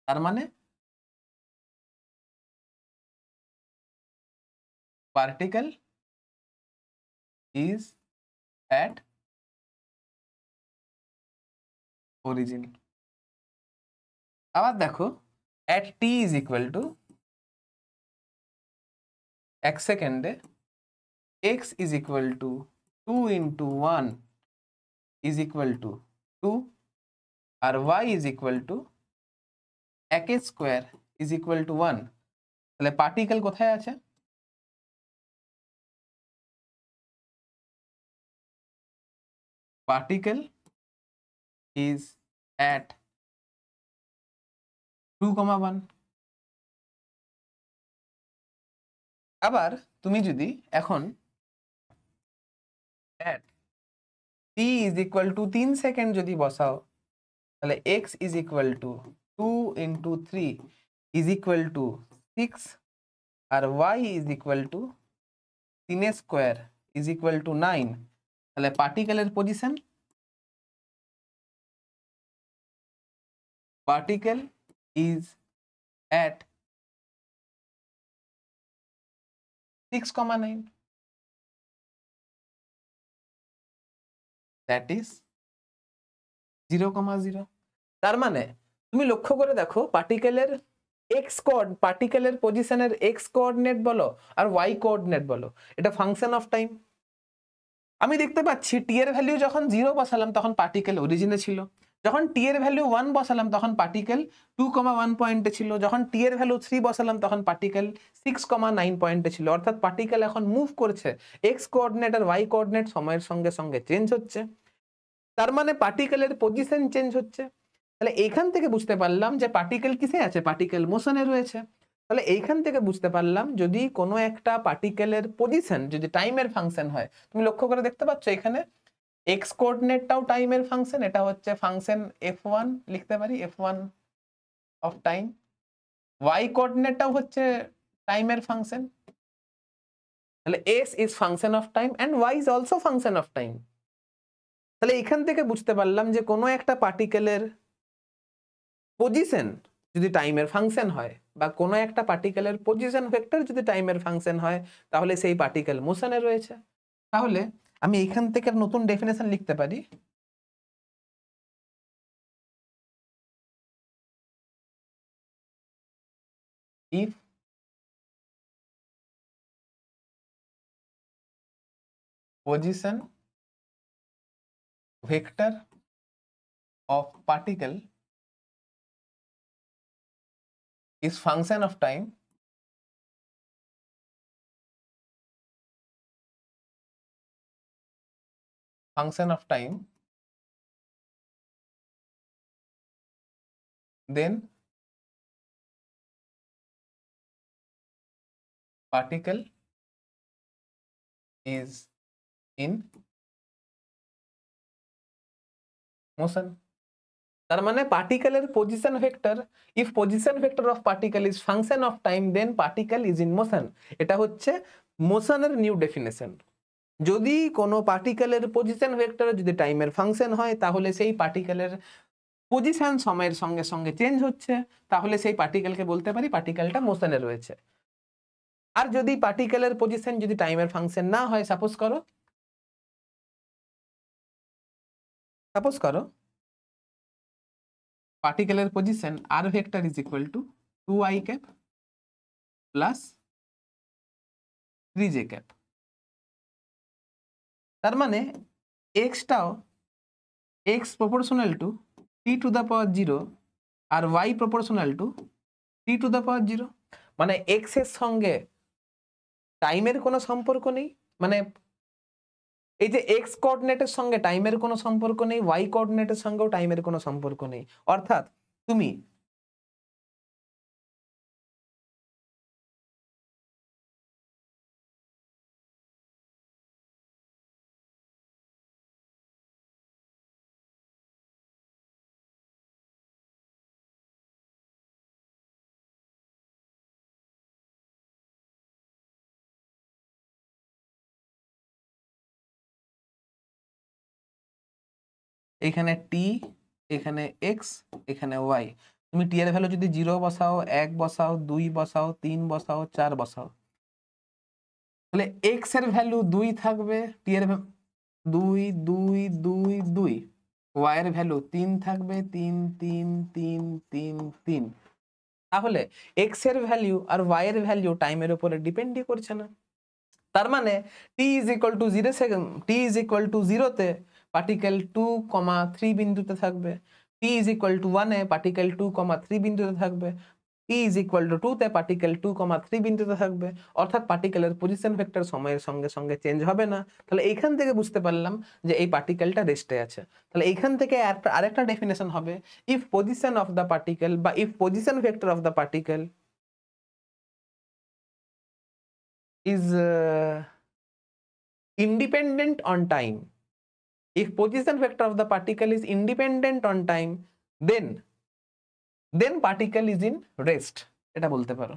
তার মানে পার্টিকেল is at origin। আবার দেখো at t is equal to 1 সেকেন্ডে x is equal to 2 into 1 is equal to 2, আর y is equal to 1 square is equal to 1। তাহলে পার্টিকেল কোথায় আছে? Particle is at 2, 1। আবার তুমি যদি এখন at t is equal to 3 second যদি বসাও, তাহলে x is equal to 2 into 3 is equal to 6 আর y is equal to 3 square is equal to 9, তাহলে পার্টিকেলের পজিশন, particle is at 6,9, that is 0,0। তার মানে তুমি লক্ষ্য করে দেখো পার্টিকেলের পার্টিকেলের পজিশনের এক্স কোঅর্ডিনেট বলো আর ওয়াই কোঅর্ডিনেট বলো, এটা ফাংশন অফ টাইম। আমি দেখতে পাচ্ছি টি এর ভ্যালু যখন 0 বসালাম তখন পার্টিকেল অরিজিনে ছিল, যখন টি এর ভ্যালু 1 বসালাম তখন পার্টিকেল 2,1 পয়েন্টে ছিল, যখন টি এর ভ্যালু 3 বসালাম তখন পার্টিকেল 6,9 পয়েন্টে ছিল। অর্থাৎ পার্টিকেল এখন মুভ করছে, এক্স কোঅর্ডিনেট আর ওয়াই কোঅর্ডিনেট সময়ের সঙ্গে সঙ্গে চেঞ্জ হচ্ছে, তার মানে পার্টিকেলের পজিশন চেঞ্জ হচ্ছে। তাহলে এইখান থেকে বুঝতে পারলাম যে পার্টিকেল কিসে আছে, পার্টিকেল মোশনে রয়েছে। তাহলে এইখান থেকে বুঝতে পারলাম যদি কোনো একটা পার্টিকেলের পজিশন যদি টাইমের ফাংশন হয়, তুমি লক্ষ্য করে দেখতে পাচ্ছ এখানে এক্স কোঅর্ডিনেটটাও টাইমের ফাংশন, এটা হচ্ছে ফাংশন f1 লিখতে পারি, f1 অফ টাইম। ওয়াই কোঅর্ডিনেটটাও হচ্ছে টাইমের ফাংশন, তাহলে s is function of time and y is also function of time. তাহলে এখান থেকে বুঝতে পারলাম যে কোনো একটা পার্টিকেলের পজিশন যদি টাইমের ফাংশন হয় বা কোনো একটা পার্টিকেলের পজিশন ভেক্টর যদি টাইমের ফাংশন হয়, তাহলে সেই পার্টিকেল মোশনে রয়েছে। তাহলে আমি এখান থেকে নতুন ডেফিনেশন লিখতে পারি, if position vector of particle is function of time, then particle is in motion। তার মানে পার্টিকেলের position vector, if position vector of particle is function of time then particle is in motion. এটা হচ্ছে মোশনের new definition. যদি কোনো পার্টিকেলের position vector যদি টাইমের function হয়, তাহলে সেই পার্টিকেলের পজিশন সময়ের সঙ্গে সঙ্গে চেঞ্জ হচ্ছে, তাহলে সেই পার্টিকেলকে বলতে পারি পার্টিকেলটা মোশনে রয়েছে। আর যদি পার্টিকেলের পজিশন যদি টাইমের ফাংশন না হয়, সাপোজ করো পার্টিকেলের position R vector is equal to 2i cap plus 3j cap. তার মানে এক্সটাও X proportional to T to the power 0 আর Y proportional to T to the power 0। মানে এক্স এর সঙ্গে টাইমের কোনো সম্পর্ক নেই, মানে এই যে এক্স কোঅর্ডিনেটের সঙ্গে টাইমের কোনো সম্পর্ক নেই, ওয়াই কোঅর্ডিনেটের সঙ্গেও টাইমের কোনো সম্পর্ক নেই। অর্থাৎ তুমি এখানে টি, এখানে এক্স, এখানে ওয়াই, তুমি টি এর ভ্যালু যদি 0 বসাও, 1 বসাও, 2 বসাও, 3 বসাও, 4 বসাও, তাহলে এক্স এর ভ্যালু 2 থাকবে, টি এর 2 2 2 2, ওয়াই এর ভ্যালু 3 থাকবে, 3 3 3 3 3। তাহলে এক্স এর ভ্যালু আর ওয়াই এর ভ্যালু টাইমের উপরে ডিপেন্ডই করছে না। তার মানে T is equal to 0 second, T is equal to 0-তে পার্টিকেল 2,3 বিন্দুতে থাকবে, টি ইজ ইকুয়াল টু 1-এ পার্টিকেল 2,3 বিন্দুতে থাকবে, টি ইজ ইকুয়াল টু 2-তে পার্টিকেল 2,3 বিন্দুতে থাকবে। অর্থাৎ পার্টিকেলের পজিশন ভেক্টর সময়ের সঙ্গে সঙ্গে চেঞ্জ হবে না। তাহলে এইখান থেকে বুঝতে পারলাম যে এই পার্টিকেলটা রেস্টে আছে। তাহলে এইখান থেকে আরেকটা ডেফিনেশন হবে, if position of the particle বা if position vector of the particle is independent on time. If position vector of the particle is independent on time, then particle is in rest. এটা বলতে পারো।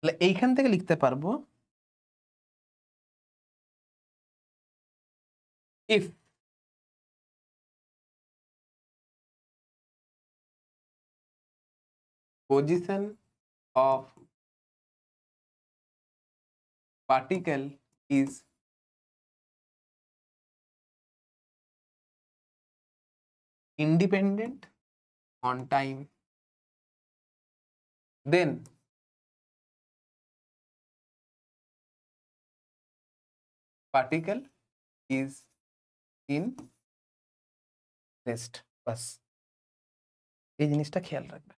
তাহলে এইখান থেকে লিখতে পারবো if position of particle is independent on time, then particle is in rest. বাস এই জিনিসটা খেয়াল রাখবে।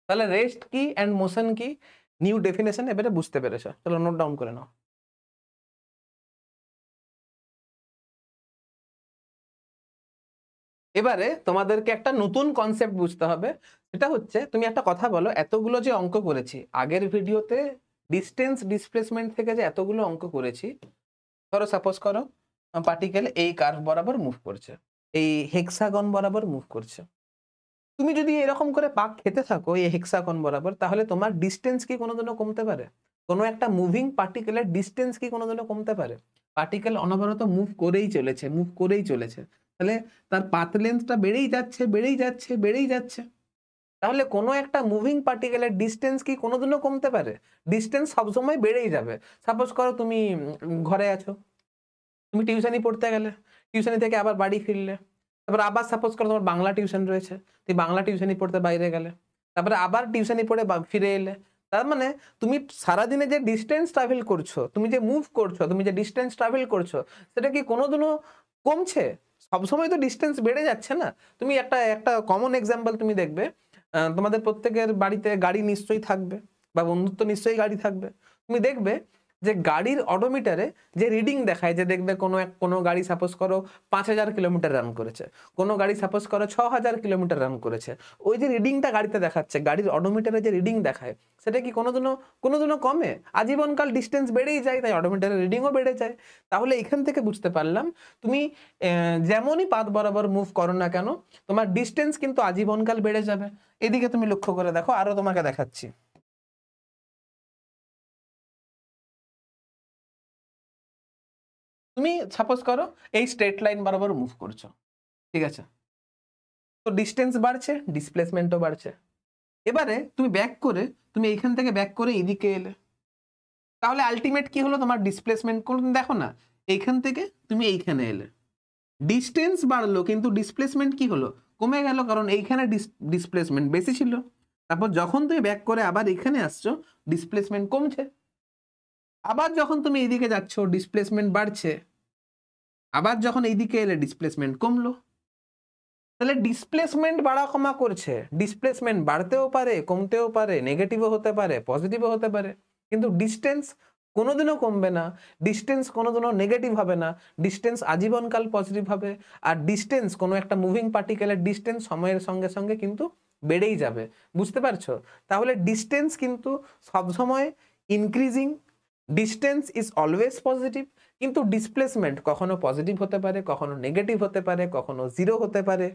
তাহলে রেস্ট কি এন্ড মোশন কি নিউ ডেফিনেশন এবারে বুঝতে পেরেছো, চলো নোট ডাউন করে নাও। এবারে তোমাদেরকে একটা নতুন কনসেপ্ট বুঝতে হবে, সেটা হচ্ছে তুমি একটা কথা বলো, এতগুলো যে অঙ্ক করেছি আগের ভিডিওতে ডিস্টেন্স ডিসপ্লেসমেন্ট থেকে যে এতগুলো অঙ্ক করেছি, ধরো সাপোজ করো পার্টিকেল এই কার্ভ বরাবর মুভ করছে, এই হেক্সাগন বরাবর মুভ করছে, তুমি যদি এরকম করে পাক খেতে থাকো এই হেক্সাগন বরাবর, তাহলে তোমার ডিস্টেন্স কি কোনোদিনও কমতে পারে? কোনো একটা মুভিং পার্টিকেলের ডিস্টেন্স কি কোনোদিনও কমতে পারে? পার্টিকেল অনবরত মুভ করেই চলেছে, মুভ করেই চলেছে, তাহলে তার পাথ লেন্থটা বেড়েই যাচ্ছে বেড়েই যাচ্ছে বেড়েই যাচ্ছে। তাহলে কোনো একটা মুভিং পার্টিকেলের ডিস্টেন্স কি কোনোদিনও কমতে পারে? ডিস্টেন্স সবসময় বেড়েই যাবে। সাপোজ করো তুমি ঘরে আছো, তুমি টিউশনি পড়তে গেলে, টিউশনি থেকে আবার বাড়ি ফিরলে, তারপর আবার সাপোজ করো তোমার বাংলা টিউশন রয়েছে, তুই বাংলা টিউশনি পড়তে বাইরে গেলে, তারপরে আবার টিউশনি পড়ে ফিরে এলে, তার মানে তুমি সারাদিনে যে ডিস্টেন্স ট্রাভেল করছো, তুমি যে মুভ করছো, তুমি যে ডিস্টেন্স ট্রাভেল করছো, সেটা কি কোনোদিনও কমছে? সবসময় তো ডিস্টেন্স বেড়ে যাচ্ছে না। তুমি একটা কমন এক্সাম্পল তুমি দেখবে, তোমাদের প্রত্যেকের বাড়িতে গাড়ি নিশ্চয়ই থাকবে বা বন্ধুত্ব নিশ্চয়ই গাড়ি থাকবে। তুমি দেখবে যে গাড়ির অডোমিটারে যে রিডিং দেখায়, যে দেখবে কোনো গাড়ি সাপোজ করো 5000 কিলোমিটার রান করেছে, কোনো গাড়ি সাপোজ করো 6000 কিলোমিটার রান করেছে, ওই যে রিডিংটা গাড়িতে দেখাচ্ছে, গাড়ির অডোমিটারে যে রিডিং দেখায়, সেটা কি কোনোদিনও কমে? আজীবনকাল ডিস্টেন্স বেড়েই যায়, তাই অডোমিটারের রিডিংও বেড়ে যায়। তাহলে এখান থেকে বুঝতে পারলাম তুমি যেমনই পাথ বরাবর মুভ করো না কেন, তোমার ডিস্টেন্স কিন্তু আজীবনকাল বেড়ে যাবে। এদিকে তুমি লক্ষ্য করে দেখো, আরো তোমাকে দেখাচ্ছি। তুমি সাপোজ করো এই স্ট্রেট লাইন বরাবর মুভ করছো, ঠিক আছে, তো ডিস্টেন্স বাড়ছে, ডিসপ্লেসমেন্টও বাড়ছে। এবারে তুমি ব্যাক করে, তুমি এইখান থেকে ব্যাক করে এদিকে এলে, তাহলে আলটিমেট কি হলো? তোমার ডিসপ্লেসমেন্ট দেখো না, এইখান থেকে তুমি এইখানে এলে, ডিস্টেন্স বাড়লো কিন্তু ডিসপ্লেসমেন্ট কি হলো? কমে গেল, কারণ এইখানে ডিসপ্লেসমেন্ট বেশি ছিল। তারপর যখন তুমি ব্যাক করে আবার এখানে আসছো, ডিসপ্লেসমেন্ট কমছে। আবার যখন তুমি এইদিকে যাচ্ছ, ডিসপ্লেসমেন্ট বাড়ছে। আবার যখন এইদিকে এলে, ডিসপ্লেসমেন্ট কমলো। তাহলে ডিসপ্লেসমেন্ট বাড়া কমা করছে, ডিসপ্লেসমেন্ট বাড়তেও পারে, কমতেও পারে, নেগেটিভও হতে পারে, পজিটিভও হতে পারে, কিন্তু ডিস্টেন্স কোনোদিনও কমবে না, ডিস্টেন্স কোনোদিনও নেগেটিভ হবে না, ডিস্টেন্স আজীবনকাল পজিটিভ হবে। আর ডিস্টেন্স কোনো একটা মুভিং পার্টিকেলের ডিস্টেন্স সময়ের সঙ্গে সঙ্গে কিন্তু বেড়েই যাবে, বুঝতে পারছো? তাহলে ডিস্টেন্স কিন্তু সবসময় increasing, distance is always positive, কিন্তু ডিসপ্লেসমেন্ট কখনো পজিটিভ হতে পারে, কখনো নেগেটিভ হতে পারে, কখনো জিরো হতে পারে,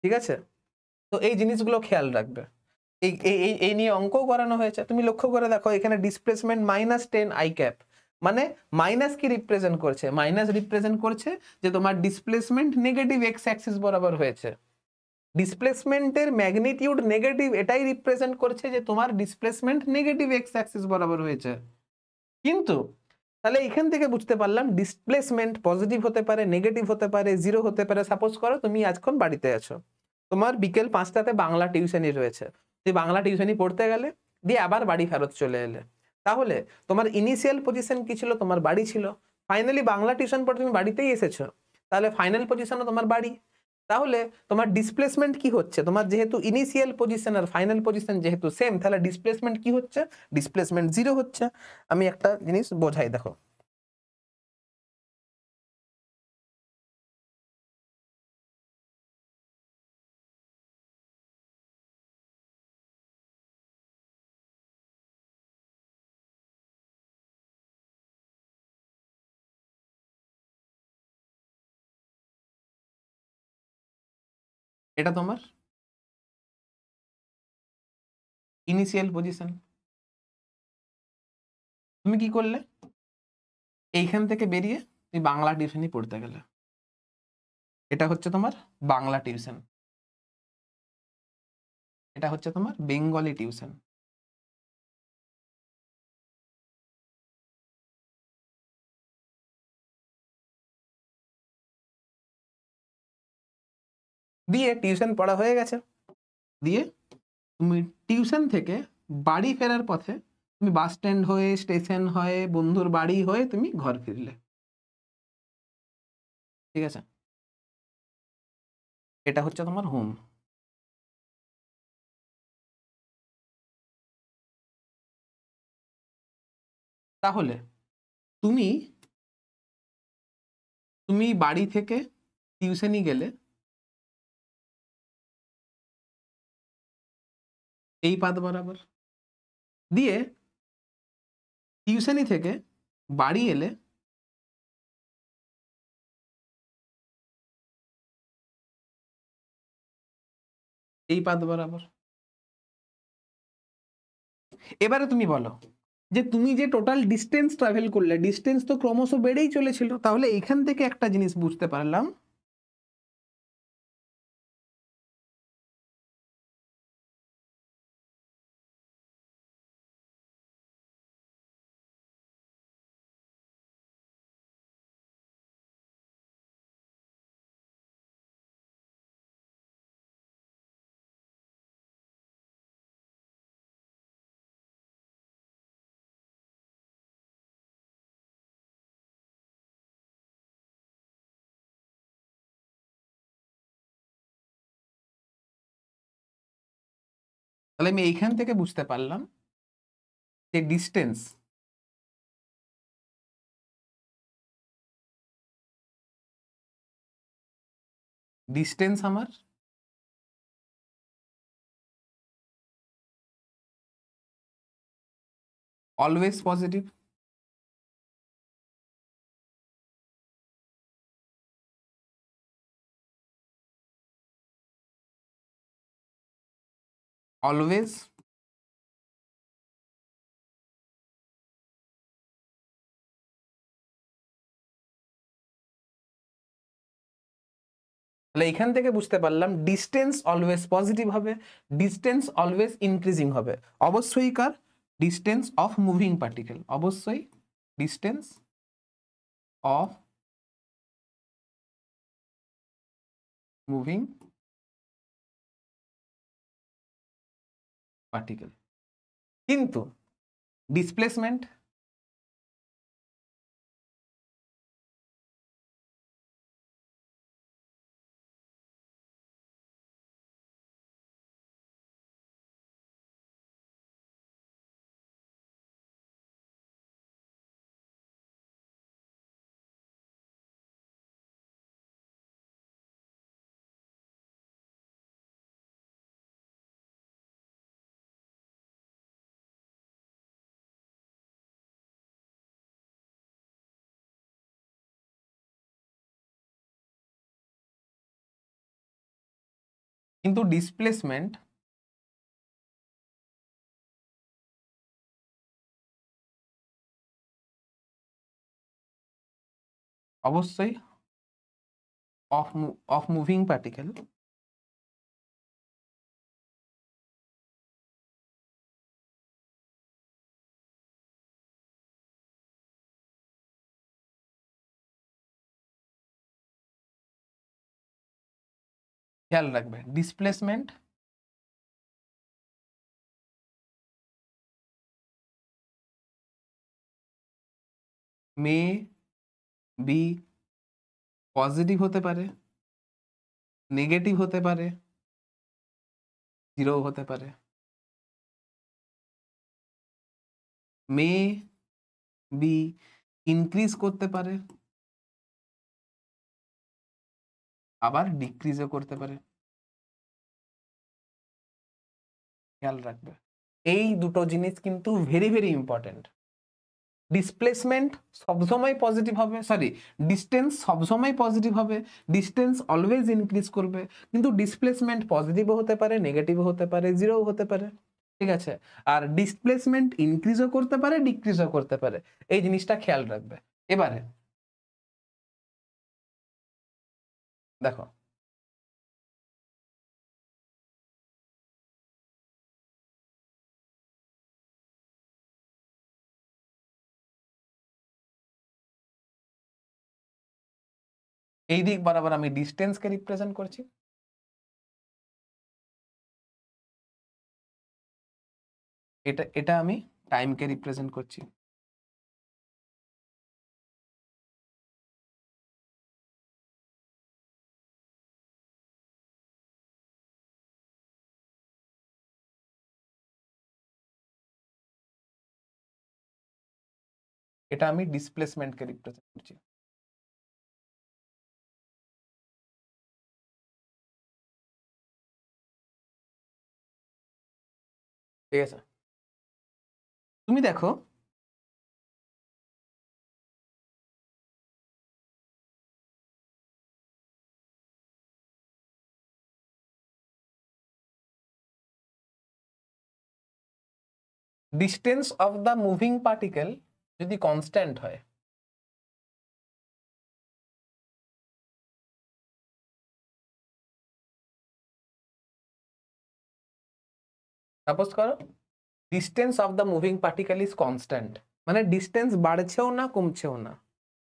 ঠিক আছে? তো এই জিনিসগুলো খেয়াল রাখবে। এই নিয়ে অঙ্কও করানো হয়েছে, তুমি লক্ষ্য করে দেখো এখানে ডিসপ্লেসমেন্ট -10 আই ক্যাপ, মানে মাইনাস কি রিপ্রেজেন্ট করছে? মাইনাস রিপ্রেজেন্ট করছে যে তোমার ডিসপ্লেসমেন্ট নেগেটিভ এক্স অ্যাক্সিস বরাবর হয়েছে। ডিসপ্লেসমেন্টের ম্যাগনিটিউড নেগেটিভ এটাই রিপ্রেজেন্ট করছে যে তোমার ডিসপ্লেসমেন্ট নেগেটিভ এক্স অ্যাক্সিস বরাবর হয়েছে। কিন্তু তাহলে এখান থেকে বুঝতে পারলাম ডিসপ্লেসমেন্ট পজিটিভ হতে পারে, নেগেটিভ হতে পারে, জিরো হতে পারে। সাপোজ করো তুমি আজখন বাড়িতে আছো, তোমার বিকেল 5টাতে বাংলা টিউশনি রয়েছে, তুই বাংলা টিউশনি পড়তে গেলে, দিয়ে আবার বাড়ি ফেরত চলে এলে। তাহলে তোমার ইনিশিয়াল পজিশন কি ছিল? তোমার বাড়ি ছিল। ফাইনালি বাংলা টিউশন পড়ে তুমি বাড়িতেই এসেছো, তাহলে ফাইনাল পজিশনও তোমার বাড়ি। তাহলে তোমার ডিসপ্লেসমেন্ট কি হচ্ছে? তোমার যেহেতু ইনিশিয়াল পজিশন আর ফাইনাল পজিশন যেহেতু সেম, তাহলে ডিসপ্লেসমেন্ট কি হচ্ছে? ডিসপ্লেসমেন্ট জিরো হচ্ছে। আমি একটা জিনিস বোঝাই, দেখো। এটা তোমার ইনিশিয়াল পজিশন। তুমি কি করলে? এইখান থেকে বেরিয়ে তুমি বাংলা টিউশনই পড়তে গেলে। এটা হচ্ছে তোমার বাংলা টিউশন, এটা হচ্ছে তোমার বেঙ্গলি টিউশন। দিয়ে টিউশন পড়া হয়ে গেছে, দিয়ে তুমি টিউশন থেকে বাড়ি ফেরার পথে তুমি বাস স্ট্যান্ড হয়ে, স্টেশন হয়ে, বন্ধুর বাড়ি হয়ে তুমি ঘর ফিরলে, ঠিক আছে? এটা হচ্ছে তোমার হোম। তাহলে তুমি তুমি বাড়ি থেকে টিউশনি গেলে এই পাথ বরাবর, দিয়ে টিউশনি থেকে বাড়ি এলে এই পাথ বরাবর। এবারে তুমি বলো যে তুমি যে টোটাল ডিস্টেন্স ট্রাভেল করলে, ডিস্টেন্স তো ক্রমশ বেড়েই চলেছিল, তাহলে এখান থেকে একটা জিনিস বুঝতে পারলাম, তাহলে আমি এইখান থেকে বুঝতে পারলাম যে ডিস্টেন্স ডিস্টেন্স আমার অলওয়েজ পজিটিভ, অলওয়েজ তাহলে এখান থেকে বুঝতে পারলাম ডিস্টেন্স অলওয়েজ পজিটিভ হবে, ডিস্টেন্স অলওয়েজ ইনক্রিজিং হবে। অবশ্যই কার? ডিস্টেন্স অফ মুভিং পার্টিকেল, অবশ্যই ডিস্টেন্স অফ মুভিং পার্টিকেল। কিন্তু ডিসপ্লেসমেন্ট কিন্তু ডিসপ্লেসমেন্ট অবশ্যই অফ মুভিং পার্টিকেল খেয়াল রাখবে ডিসপ্লেসমেন্ট মে বি পজিটিভ হতে পারে, নেগেটিভ হতে পারে, জিরো হতে পারে। মে বি ইনক্রিজ করতে পারে, আবার ডিক্রিজও করতে পারে। খেয়াল রাখবে এই দুটো জিনিস কিন্তু ভেরি ভেরি ইম্পর্টেন্ট। ডিসপ্লেসমেন্ট সবসময় পজিটিভ হবে, সরি ডিস্টেন্স সবসময় পজিটিভ হবে, ডিস্টেন্স অলওয়েজ ইনক্রিজ করবে, কিন্তু ডিসপ্লেসমেন্ট পজিটিভও হতে পারে, নেগেটিভও হতে পারে, জিরোও হতে পারে, ঠিক আছে? আর ডিসপ্লেসমেন্ট ইনক্রিজও করতে পারে, ডিক্রিজও করতে পারে, এই জিনিসটা খেয়াল রাখবে। এবারে দেখো এই দিক বরাবর আমি ডিস্টেন্সকে রিপ্রেজেন্ট করছি, এটা এটা আমি টাইমকে রিপ্রেজেন্ট করছি। এটা আমি ডিসপ্লেসমেন্টকে রিপ্রেজেন্ট করছি। ঠিক আছে, তুমি দেখো distance of the moving particle যদি কনস্ট্যান্ট হয়, সাপোজ করো distance of the moving particle is constant, মানে ডিস্টেন্স বাড়ছেও না কমছেও না।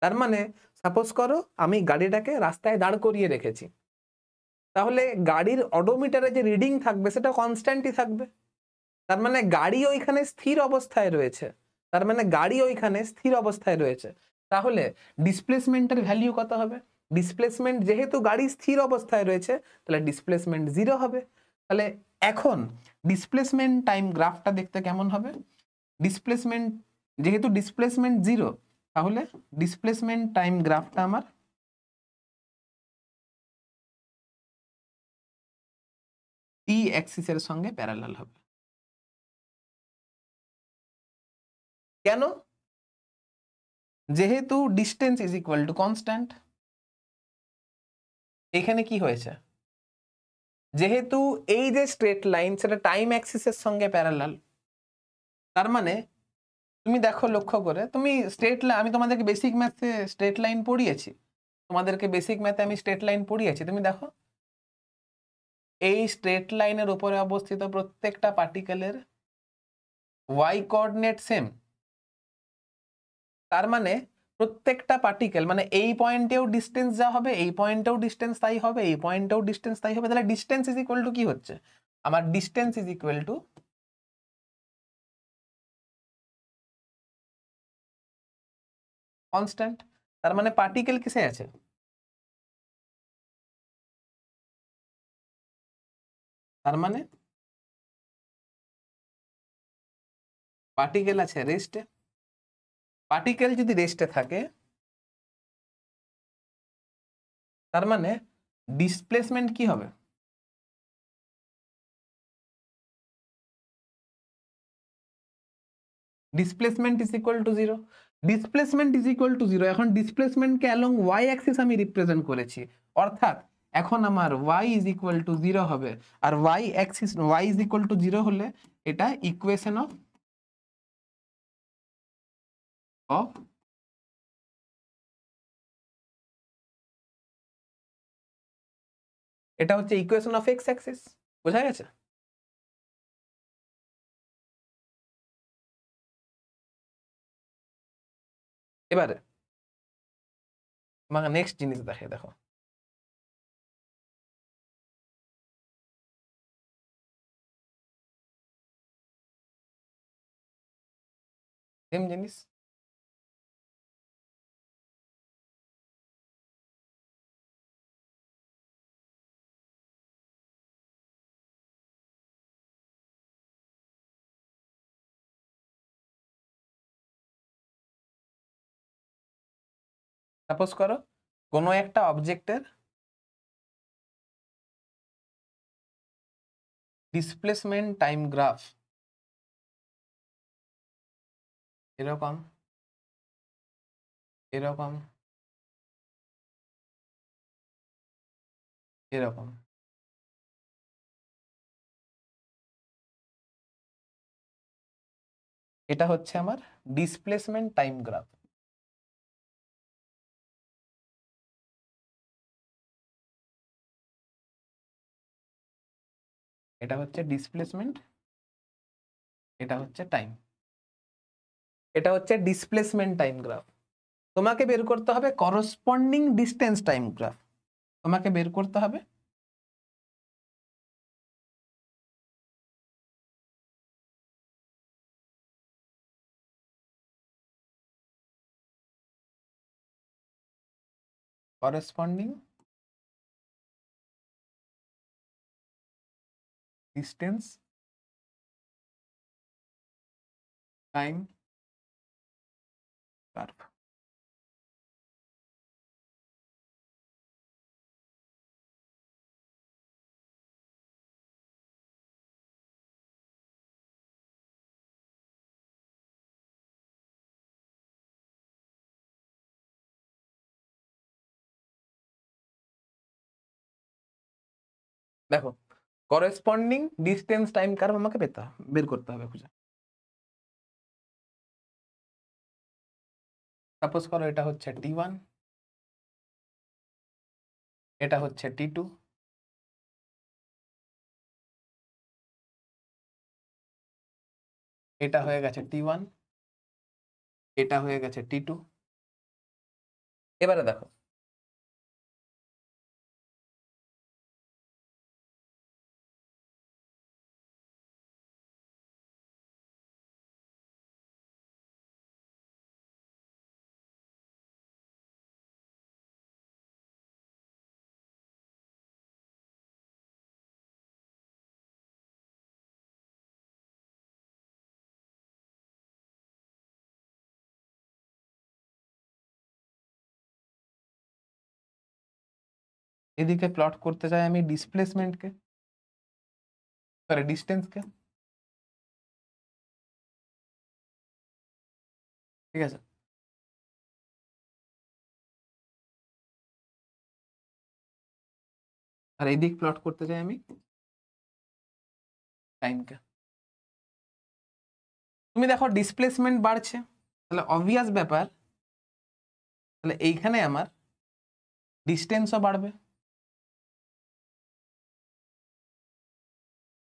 তার মানে সাপোজ করো আমি গাড়িটাকে রাস্তায় দাঁড় করিয়ে রেখেছি, তাহলে গাড়ির অডোমিটারে যে রিডিং থাকবে সেটা কনস্ট্যান্টই থাকবে। তার মানে গাড়ি ওইখানে স্থির অবস্থায় রয়েছে, তার মানে গাড়ি ওইখানে স্থির অবস্থায় রয়েছে। তাহলে ডিসপ্লেসমেন্টের ভ্যালু কত হবে? ডিসপ্লেসমেন্ট যেহেতু গাড়ি স্থির অবস্থায় রয়েছে তাহলে ডিসপ্লেসমেন্ট জিরো হবে। তাহলে এখন ডিসপ্লেসমেন্ট টাইম গ্রাফটা দেখতে কেমন হবে? ডিসপ্লেসমেন্ট যেহেতু ডিসপ্লেসমেন্ট জিরো, তাহলে ডিসপ্লেসমেন্ট টাইম গ্রাফটা আমার টি অ্যাক্সিসের সঙ্গে প্যারালাল হবে। কেন? যেহেতু distance is equal to constant. এখানে কি হয়েছে? যেহেতু এই যে স্ট্রেট লাইন সেটা টাইম অ্যাক্সিসের সঙ্গে প্যারালাল, তার মানে তুমি দেখো লক্ষ্য করে, তুমি স্ট্রেট লাইন, আমি তোমাদেরকে বেসিক ম্যাথে স্ট্রেট লাইন পড়িয়েছি, তোমাদেরকে বেসিক ম্যাথে আমি স্ট্রেট লাইন পড়িয়েছি, তুমি দেখো এই স্ট্রেট লাইনের উপরে অবস্থিত প্রত্যেকটা পার্টিকেলের ওয়াই কোঅর্ডিনেট সেম। তার মানে প্রত্যেকটা পার্টিকেল, মানে এই পয়েন্টেও ডিস্টেন্স যা হবে, এই পয়েন্টেও ডিস্টেন্স তাই হবে, এই পয়েন্টেও ডিস্টেন্স তাই হবে। তাহলে ডিস্টেন্স ইজ ইকুয়াল টু কি হচ্ছে? আমার distance is equal to constant. তার মানে পার্টিকেল কিসে আছে? তার মানে পার্টিকেল আছে রেস্টে। পার্টিকেল যদি রেস্টে থাকে তার মানে ডিসপ্লেসমেন্ট কি হবে? Displacement is equal two zero. Displacement is equal two zero. এখন ডিসপ্লেসমেন্টকে অ্যালং ওয়াই অ্যাক্সিস আমি রিপ্রেজেন্ট করেছি, অর্থাৎ এখন আমার y ইজ ইকুয়াল টু 0 হবে, আর y Axis y is equal to 0 হলে এটা ইকুয়েশন অফ এটা হচ্ছে ইকুয়েশন অফ এক্স অ্যাক্সিস। বোঝা গেছে? এবারে আমাকে নেক্সট জিনিস দেখে, দেখো সেম জিনিস। সাপোজ করো কোনো একটা অবজেক্টের ডিসপ্লেসমেন্ট টাইম গ্রাফ এরকম এরকম এরকম। এটা হচ্ছে আমার ডিসপ্লেসমেন্ট টাইম গ্রাফ। এটা হচ্ছে ডিসপ্লেসমেন্ট, এটা হচ্ছে টাইম। এটা হচ্ছে ডিসপ্লেসমেন্ট টাইম গ্রাফ। তোমাকে বের করতে হবে করসপন্ডিং ডিস্টেন্স টাইম গ্রাফ। তোমাকে বের করতে হবে করসপন্ডিং ডিস্টেন্স টাইম গ্রাফ। দেখো করসপন্ডিং ডিস্টেন্স টাইম কার্ভ আমাকে বের করতে হবে খুঁজে। সাপোজ করো এটা হচ্ছে t1, এটা হচ্ছে t2, এটা হয়ে গেছে t1, এটা হয়ে গেছে t2। এবারে দেখো এদিকে প্লট করতে চাই আমি ডিসপ্লেসমেন্টকে, সরি ডিস্টেন্সকে। ঠিক আছে, আর এই দিক প্লট করতে চাই আমি টাইমকে। তুমি দেখো ডিসপ্লেসমেন্ট বাড়ছে, তাহলে অবভিয়াস ব্যাপার, তাহলে এইখানে আমার ডিস্টেন্সও বাড়বে।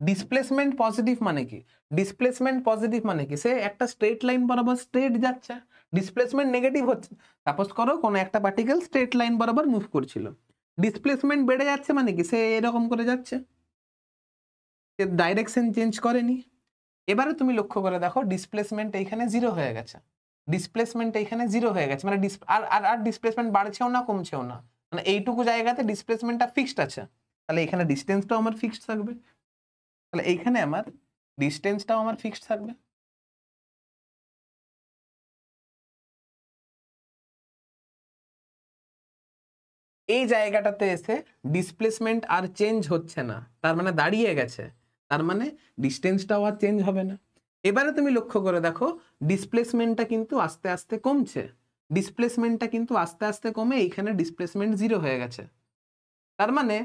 ডিসপ্লেসমেন্ট পজিটিভ মানে কি? ডিসপ্লেসমেন্ট পজিটিভ মানে কি? সে একটা স্ট্রেট লাইন বরাবর স্ট্রেট যাচ্ছে, ডিসপ্লেসমেন্ট নেগেটিভ হচ্ছে। সাপোজ করো কোনো একটা পার্টিকেল স্ট্রেট লাইন বরাবর মুভ করছিল, ডিসপ্লেসমেন্ট বেড়ে যাচ্ছে মানে কি? সে এরকম করে যাচ্ছে, সে ডাইরেকশন চেঞ্জ করেনি। এবারে তুমি লক্ষ্য করে দেখো ডিসপ্লেসমেন্ট এইখানে 0 হয়ে গেছে, ডিসপ্লেসমেন্ট এইখানে 0 হয়ে গেছে, মানে আর আর আর ডিসপ্লেসমেন্ট বাড়ছেও না কমছেও না, মানে এইটুকু জায়গাতে ডিসপ্লেসমেন্টটা ফিক্সড আছে। তাহলে এখানে ডিস্টেন্সটাও আমার ফিক্সড থাকবে, তাহলে এইখানে আমার ডিস্টেন্সটাও আমার ফিক্সড থাকবে। এই জায়গাটাতে এসে ডিসপ্লেসমেন্ট আর চেঞ্জ হচ্ছে না, তার মানে দাঁড়িয়ে গেছে, তার মানে ডিস্টেন্সটাও আর চেঞ্জ হবে না। এবারে তুমি লক্ষ্য করে দেখো ডিসপ্লেসমেন্টটা কিন্তু আস্তে আস্তে কমছে, ডিসপ্লেসমেন্টটা কিন্তু আস্তে আস্তে কমে এইখানে ডিসপ্লেসমেন্ট 0 হয়ে গেছে। তার মানে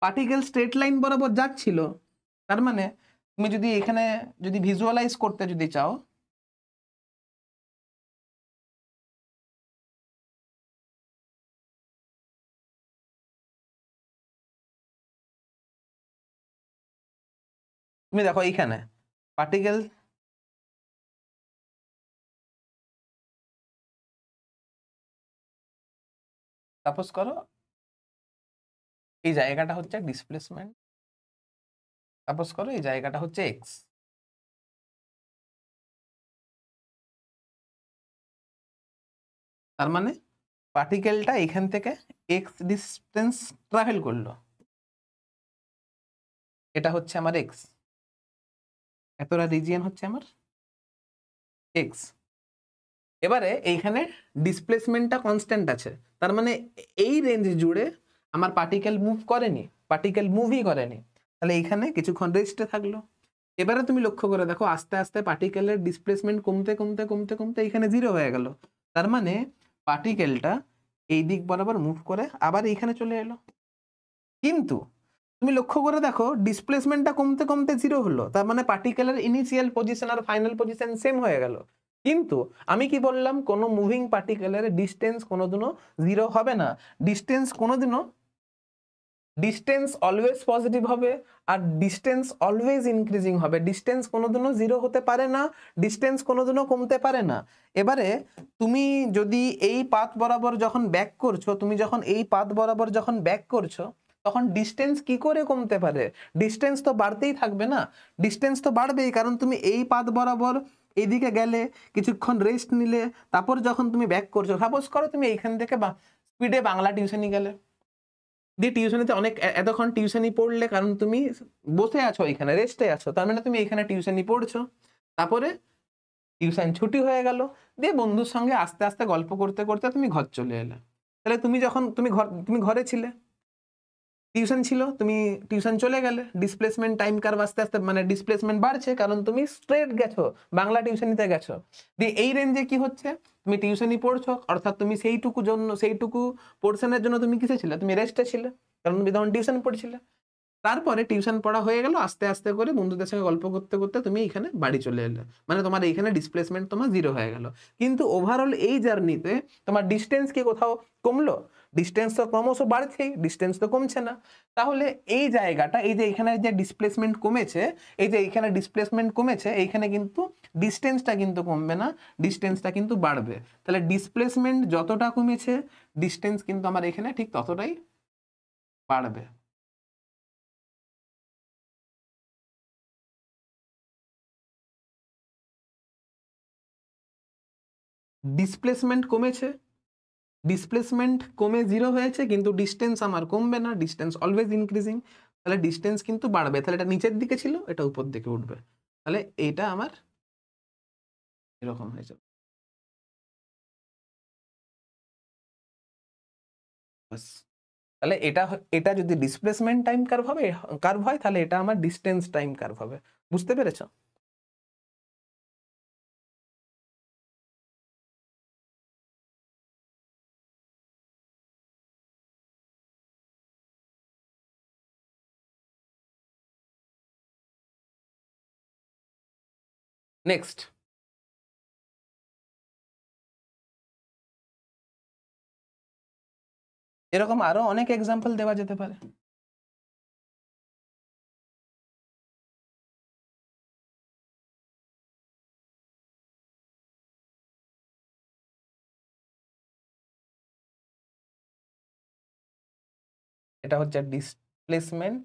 পার্টিকেল স্ট্রেট লাইন বরাবর যাচ্ছিল, তার মানে তুমি যদি এখানে যদি ভিজুয়ালাইজ করতে যদি চাও, তুমি দেখো এইখানে পার্টিকেল সাপোজ করো এই জায়গাটা হচ্ছে ডিসপ্লেসমেন্ট, সাপোজ করো এই জায়গাটা হচ্ছে এক্স, তার মানে পার্টিকেলটা এখান থেকে এক্স ডিস্টেন্স ট্রাভেল করলো, এটা হচ্ছে আমার এক্স, এতটা রিজিয়ন হচ্ছে আমার এক্স। এবারে এইখানে ডিসপ্লেসমেন্টটা কনস্ট্যান্ট আছে, তার মানে এই রেঞ্জ জুড়ে আমার পার্টিকেল মুভ করেনি, পার্টিকেল মুভই করেনি, তাহলে এইখানে কিছুক্ষণ রেস্টে থাকলো। এবারে তুমি লক্ষ্য করে দেখো আস্তে আস্তে পার্টিকেলের ডিসপ্লেসমেন্ট কমতে কমতে কমতে কমতে এখানে জিরো হয়ে গেল, তার মানে পার্টিকেলটা এই দিক বরাবর মুভ করে আবার এইখানে চলে এলো। কিন্তু তুমি লক্ষ্য করে দেখো ডিসপ্লেসমেন্টটা কমতে কমতে জিরো হলো, তার মানে পার্টিকেলের ইনিশিয়াল পজিশন আর ফাইনাল পজিশন সেম হয়ে গেল। কিন্তু আমি কি বললাম, কোনো মুভিং পার্টিকেলের ডিস্টেন্স কোনোদিনও জিরো হবে না, ডিস্টেন্স কোনোদিনও, ডিস্টেন্স অলওয়েজ পজিটিভ হবে আর ডিস্টেন্স অলওয়েজ ইনক্রিজিং হবে, ডিস্টেন্স কোনোদিনও জিরো হতে পারে না, ডিস্টেন্স কোনোদিনও কমতে পারে না। এবারে তুমি যদি এই পাথ বরাবর যখন ব্যাক করছো, তুমি যখন এই পাথ বরাবর যখন ব্যাক করছো, তখন ডিস্টেন্স কি করে কমতে পারে, ডিস্টেন্স তো বাড়তেই থাকবে না, ডিস্টেন্স তো বাড়বেই, কারণ তুমি এই পাথ বরাবর এইদিকে গেলে, কিছুক্ষণ রেস্ট নিলে, তারপর যখন তুমি ব্যাক করছো, সাপোজ করো তুমি এইখান থেকে স্পিডে বাংলা টিউশনি গেলে, দিয়ে টিউশনিতে অনেক এতক্ষণ টিউশনি পড়লে, কারণ তুমি বসে আছো এখানে রেস্টে আছো, তার মানে তুমি এখানে টিউশনি পড়ছো, তারপরে টিউশন ছুটি হয়ে গেল, দিয়ে বন্ধুর সঙ্গে আস্তে আস্তে গল্প করতে করতে তুমি ঘর চলে এলে। তাহলে তুমি যখন তুমি ঘরে ছিলে, টিউশন ছিল, তুমি টিউশন চলে গেলে, ডিসপ্লেসমেন্ট টাইম কার্ভ আস্তে আস্তে মানে ডিসপ্লেসমেন্ট বাড়ছে, কারণ তুমি স্ট্রেট গেছো, বাংলা টিউশনিতে গেছো। দিয়ে এই রেঞ্জে কি হচ্ছে, তুমি টিউশনি পড়ছো, অর্থাৎ তুমি সেইটুকু পোর্শনের জন্য তুমি কিসে ছিলে, তুমি রেস্টে ছিলে, কারণ তুমি তখন টিউশন পড়ছিলে। তারপরে টিউশন পড়া হয়ে গেল, আস্তে আস্তে করে বন্ধুদের সঙ্গে গল্প করতে করতে তুমি এখানে বাড়ি চলে এলে, মানে তোমার এইখানে ডিসপ্লেসমেন্ট তোমার জিরো হয়ে গেল। কিন্তু ওভারঅল এই জার্নিতে তোমার ডিস্টেন্স কি কোথাও কমলো, ডিস্টেন্স তো ক্রমশ বাড়ছেই, ডিস্টেন্স তো কমছে না। তাহলে এই জায়গাটা, এই যে এখানে যে ডিসপ্লেসমেন্ট কমেছে, এই যে এইখানে ডিসপ্লেসমেন্ট কমেছে, এইখানে কিন্তু ডিস্টেন্সটা কিন্তু কমবে না, ডিস্টেন্সটা কিন্তু বাড়বে। তাহলে ডিসপ্লেসমেন্ট যতটা কমেছে, ডিস্টেন্স কিন্তু আমার এখানে ঠিক ততটাই বাড়বে। ডিসপ্লেসমেন্ট কমেছে, ডিসপ্লেসমেন্ট কমে জিরো হয়েছে, কিন্তু ডিস্টেন্স আমার কমবে না, ডিস্টেন্স অলওয়েজ ইনক্রিজিং, তাহলে ডিস্টেন্স কিন্তু বাড়বে, তাহলে এটা নিচের দিকে ছিল, এটা উপর দিকে উঠবে, তাহলে এইটা আমার এরকম হয়ে যাবে। বাস, তাহলে এটা যদি ডিসপ্লেসমেন্ট টাইম কার্ভ হয়, তাহলে এটা আমার ডিস্টেন্স টাইম কার্ভ হবে। বুঝতে পেরেছো? নেক্সট, এরকম আরো অনেক এক্সাম্পল দেওয়া যেতে পারে। এটা হচ্ছে ডিসপ্লেসমেন্ট,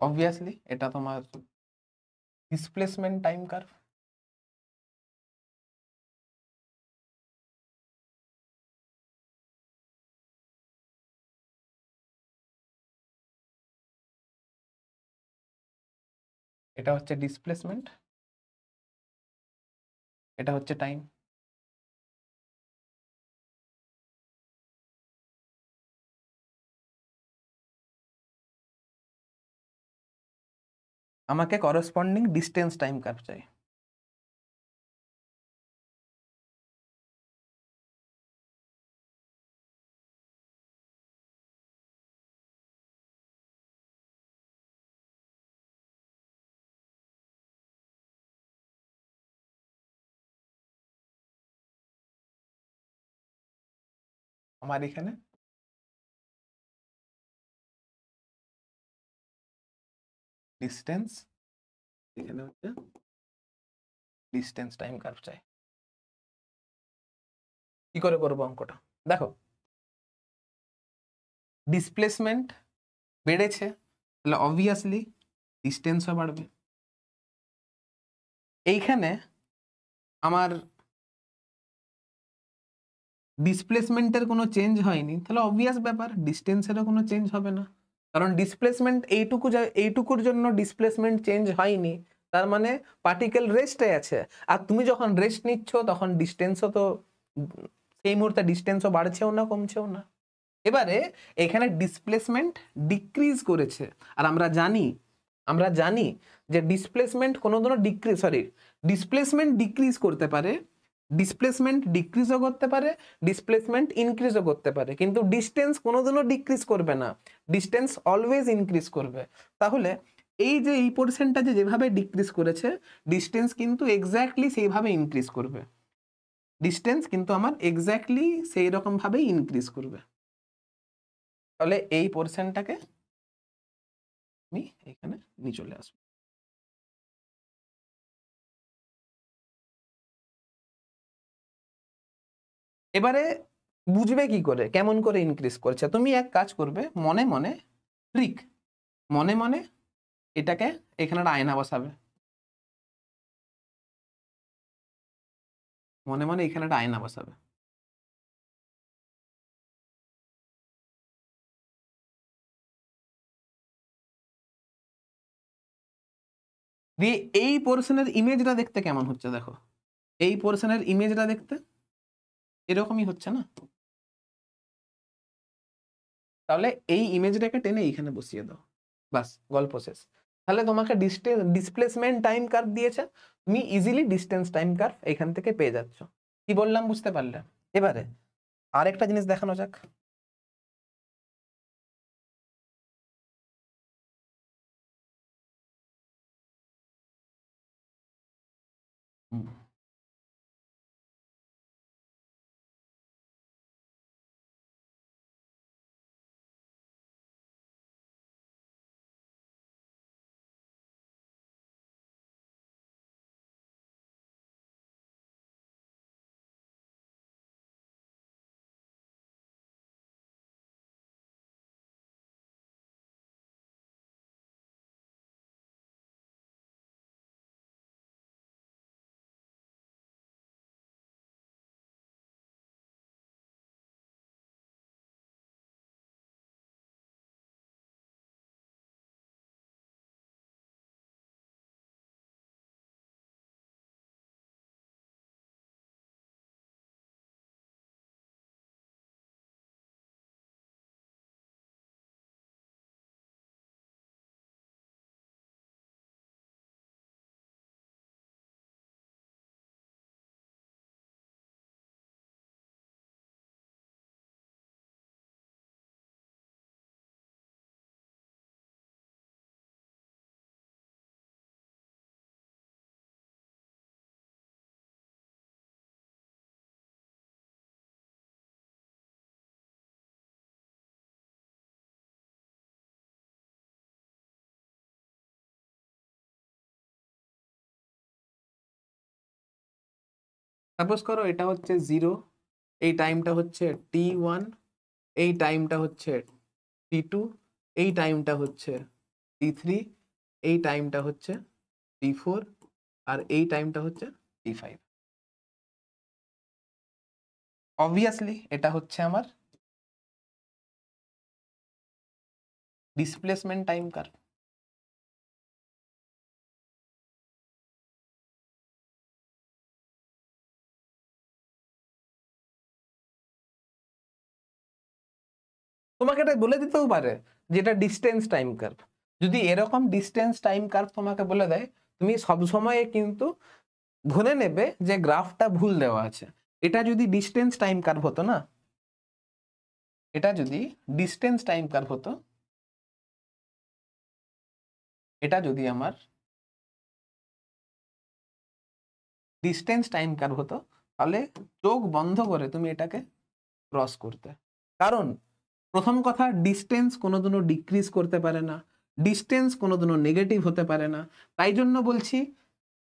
অবভিয়াসলি এটা তোমার ডিসপ্লেসমেন্ট টাইম কার্ভ। এটা হচ্ছে ডিসপ্লেসমেন্ট, এটা হচ্ছে টাইম। আমাকে করসপন্ডিং ডিস্টেন্স টাইম কার্ভ চাই। আমার এখানে ডিস্টেন্স, এখানে হচ্ছে ডিস্টেন্স টাইম কার্ভ চাই। কি করে করবো অঙ্কটা? দেখো, ডিসপ্লেসমেন্ট বেড়েছে, তাহলে অবভিয়াসলি ডিস্টেন্সও বাড়বে। এইখানে আমার ডিসপ্লেসমেন্টের কোনো চেঞ্জ হয়নি, তাহলে অবভিয়াস ব্যাপার ডিস্টেন্সেরও কোনো চেঞ্জ হবে না, কারণ ডিসপ্লেসমেন্ট এইটুকুর জন্য ডিসপ্লেসমেন্ট চেঞ্জ হয়নি, তার মানে পার্টিকেল রেস্টে আছে। আর তুমি যখন রেস্ট নিচ্ছ তখন ডিস্টেন্সও তো সেই মুহূর্তে ডিস্টেন্সও বাড়ছেও না কমছেও না। এবারে এখানে ডিসপ্লেসমেন্ট ডিক্রিজ করেছে, আর আমরা জানি যে ডিসপ্লেসমেন্ট কোনোদিনও ডিসপ্লেসমেন্ট ডিক্রিজ করতে পারে, ডিসপ্লেসমেন্ট ডিক্রিজও করতে পারে, ডিসপ্লেসমেন্ট ইনক্রিজও করতে পারে, কিন্তু ডিস্টেন্স কোনোদিনও ডিক্রিজ করবে না, ডিস্টেন্স অলওয়েজ ইনক্রিজ করবে। তাহলে এই যে এই পোর্শনটা যেভাবে ডিক্রিজ করেছে, ডিস্টেন্স কিন্তু এক্স্যাক্টলি সেইভাবে ইনক্রিজ করবে, ডিস্টেন্স কিন্তু আমার এক্স্যাক্টলি সেই রকম ভাবেই ইনক্রিজ করবে। তাহলে এই পোর্শনটাকে আমি এখানে নিয়ে চলে আসবো। এবারে বুঝবে কি করে কেমন করে ইনক্রিজ করছে? তুমি এক কাজ করবে, মনে মনে ট্রিক, মনে মনে এটাকে এখানে একটা আয়না বসাবে, মনে মনে এখানে একটা আয়না বসাবে। দিয়ে এই পোর্শনের ইমেজটা দেখতে কেমন হচ্ছে দেখো, এই পোর্শনের ইমেজটা দেখতে এরকমই হচ্ছে না? তাহলে এই ইমেজটাকে টেনে এইখানে বসিয়ে দাও, বাস গল্প শেষ। তাহলে তোমাকে ডিসপ্লেসমেন্ট টাইম কার্ভ দিয়েছে, তুমি ইজিলি ডিস্টেন্স টাইম কার্ভ এখান থেকে পেয়ে যাচ্ছ। কি বললাম বুঝতে পারলে? এবারে আরেকটা জিনিস দেখানো যাক। সাপোজ করো এটা হচ্ছে 0, এই টাইমটা হচ্ছে t1, এই টাইমটা হচ্ছে t2, এই টাইমটা হচ্ছে t3, এই টাইমটা হচ্ছে t4, আর এই টাইমটা হচ্ছে t5। অবভিয়াসলি এটা হচ্ছে আমার ডিসপ্লেসমেন্ট টাইম কার্ভ। তোমাকে এটা বলে দিতেও পারে যেটা ডিস্টেন্স টাইম কার্ভ। যদি এরকম ডিস্টেন্স টাইম কার্ভ তোমাকে বলে দেয়, তুমি সবসময় কিন্তু ধরে নেবে যে গ্রাফটা ভুল দেওয়া আছে। এটা যদি ডিস্টেন্স টাইম কার্ভ হতো না, এটা যদি ডিস্টেন্স টাইম কার্ভ হতো, এটা যদি আমার ডিস্টেন্স টাইম কার্ভ হতো, তাহলে চোখ বন্ধ করে তুমি এটাকে ক্রস করতে। কারণ প্রথম কথা, ডিস্টেন্স কোনোদিনও ডিক্রিজ করতে পারে না, ডিস্টেন্স কোনোদিনও নেগেটিভ হতে পারে না। তাই জন্য বলছি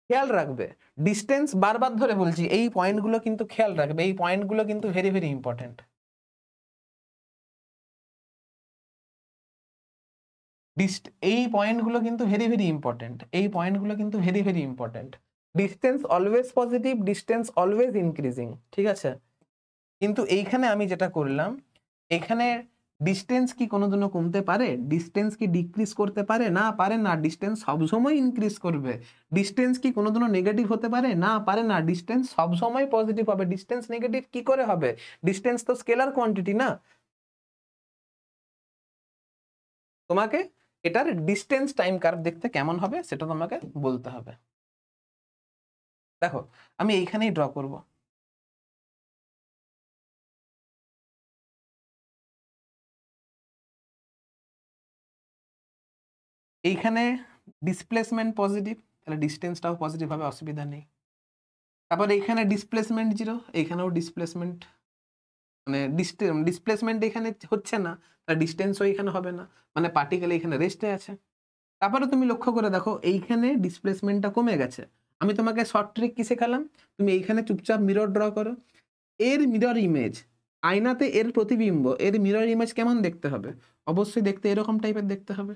খেয়াল রাখবে, ডিস্টেন্স বারবার ধরে বলছি, এই পয়েন্টগুলো কিন্তু খেয়াল রাখবে, এই পয়েন্টগুলো কিন্তু ভেরি ভেরি ইম্পর্টেন্ট। এই পয়েন্টগুলো কিন্তু ভেরি ভেরি ইম্পর্টেন্ট, এই পয়েন্টগুলো কিন্তু very very important. Distance always positive, distance always increasing, ঠিক আছে? কিন্তু এইখানে আমি যেটা করলাম, এখানে ডিস্টেন্স কি কোনোদিনও কমতে পারে? ডিস্টেন্স কি ডিক্রিজ করতে পারে? না, পারে না। ডিস্টেন্স সবসময় ইনক্রিজ করবে। ডিস্টেন্স কি কোনোদিনও নেগেটিভ হতে পারে? না, পারে না। ডিস্টেন্স সবসময় পজিটিভ হবে। ডিস্টেন্স নেগেটিভ কি করে হবে? ডিস্টেন্স তো স্কেলার কোয়ান্টিটি না। তোমাকে এটার ডিস্টেন্স টাইম কার্ভ দেখতে কেমন হবে সেটা তোমাকে বলতে হবে। দেখো, আমি এইখানেই ড্র করব। এইখানে ডিসপ্লেসমেন্ট পজিটিভ, তাহলে ডিস্টেন্সটাও পজিটিভ হবে, অসুবিধা নেই। তারপর এইখানে ডিসপ্লেসমেন্ট 0, এইখানেও ডিসপ্লেসমেন্ট, মানে ডিসপ্লেসমেন্ট এখানে হচ্ছে না, তার ডিস্টেন্সও এখানে হবে না, মানে পার্টিকেল এখানে রেস্টে আছে। তারপরে তুমি লক্ষ্য করে দেখো, এইখানে ডিসপ্লেসমেন্টটা কমে গেছে। আমি তোমাকে শর্ট ট্রিক কি শেখালাম? তুমি এইখানে চুপচাপ মিরর ড্র করো, এর মিরর ইমেজ, আয়নাতে এর প্রতিবিম্ব, এর মিরর ইমেজ কেমন দেখতে হবে? অবশ্যই দেখতে এরকম টাইপের দেখতে হবে।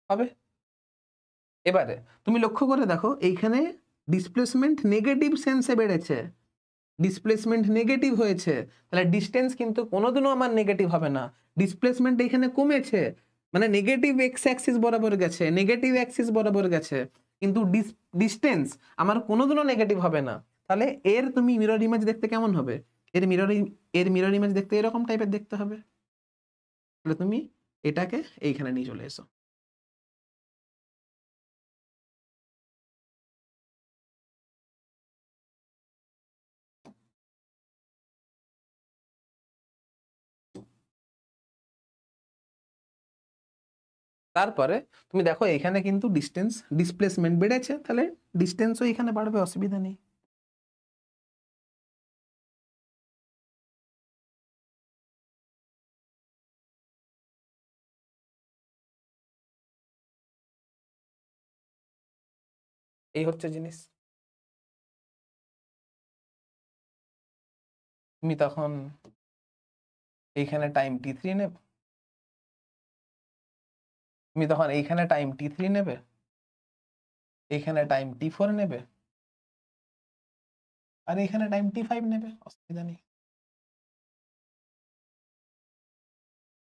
হবে। এবারে তুমি লক্ষ্য করে দেখো, এইখানে ডিসপ্লেসমেন্ট নেগেটিভ সেন্সে বেড়েছে, ডিসপ্লেসমেন্ট নেগেটিভ হয়েছে, তাহলে ডিস্টেন্স কিন্তু কোনোদিনও আমার নেগেটিভ হবে না। ডিসপ্লেসমেন্ট এখানে কমেছে, মানে নেগেটিভ এক্স অ্যাক্সিস বরাবর গেছে, নেগেটিভ অ্যাক্সিস বরাবর গেছে, কিন্তু ডিস্টেন্স আমার কোনোদিনও নেগেটিভ হবে না। তাহলে এর তুমি মিরর ইমেজ দেখতে কেমন হবে? এর মিরর ইমেজ দেখতে এরকম টাইপের দেখতে হবে। তাহলে তুমি এটাকে এইখানে নিয়ে চলে এসো। তারপরে তুমি দেখো এখানে কিন্তু ডিসপ্লেসমেন্ট বেড়েছে, তাহলে ডিস্টেন্সও এখানে বাড়বে, অসুবিধা নেই। এই হচ্ছে জিনিস। তুমি তখন এইখানে টাইম t3 নেবে, তুমি তখন এইখানে টাইম t3 নেবে, এইখানে টাইম t4 নেবে, আর এইখানে টাইম t5 নেবে, অসুবিধা নেই।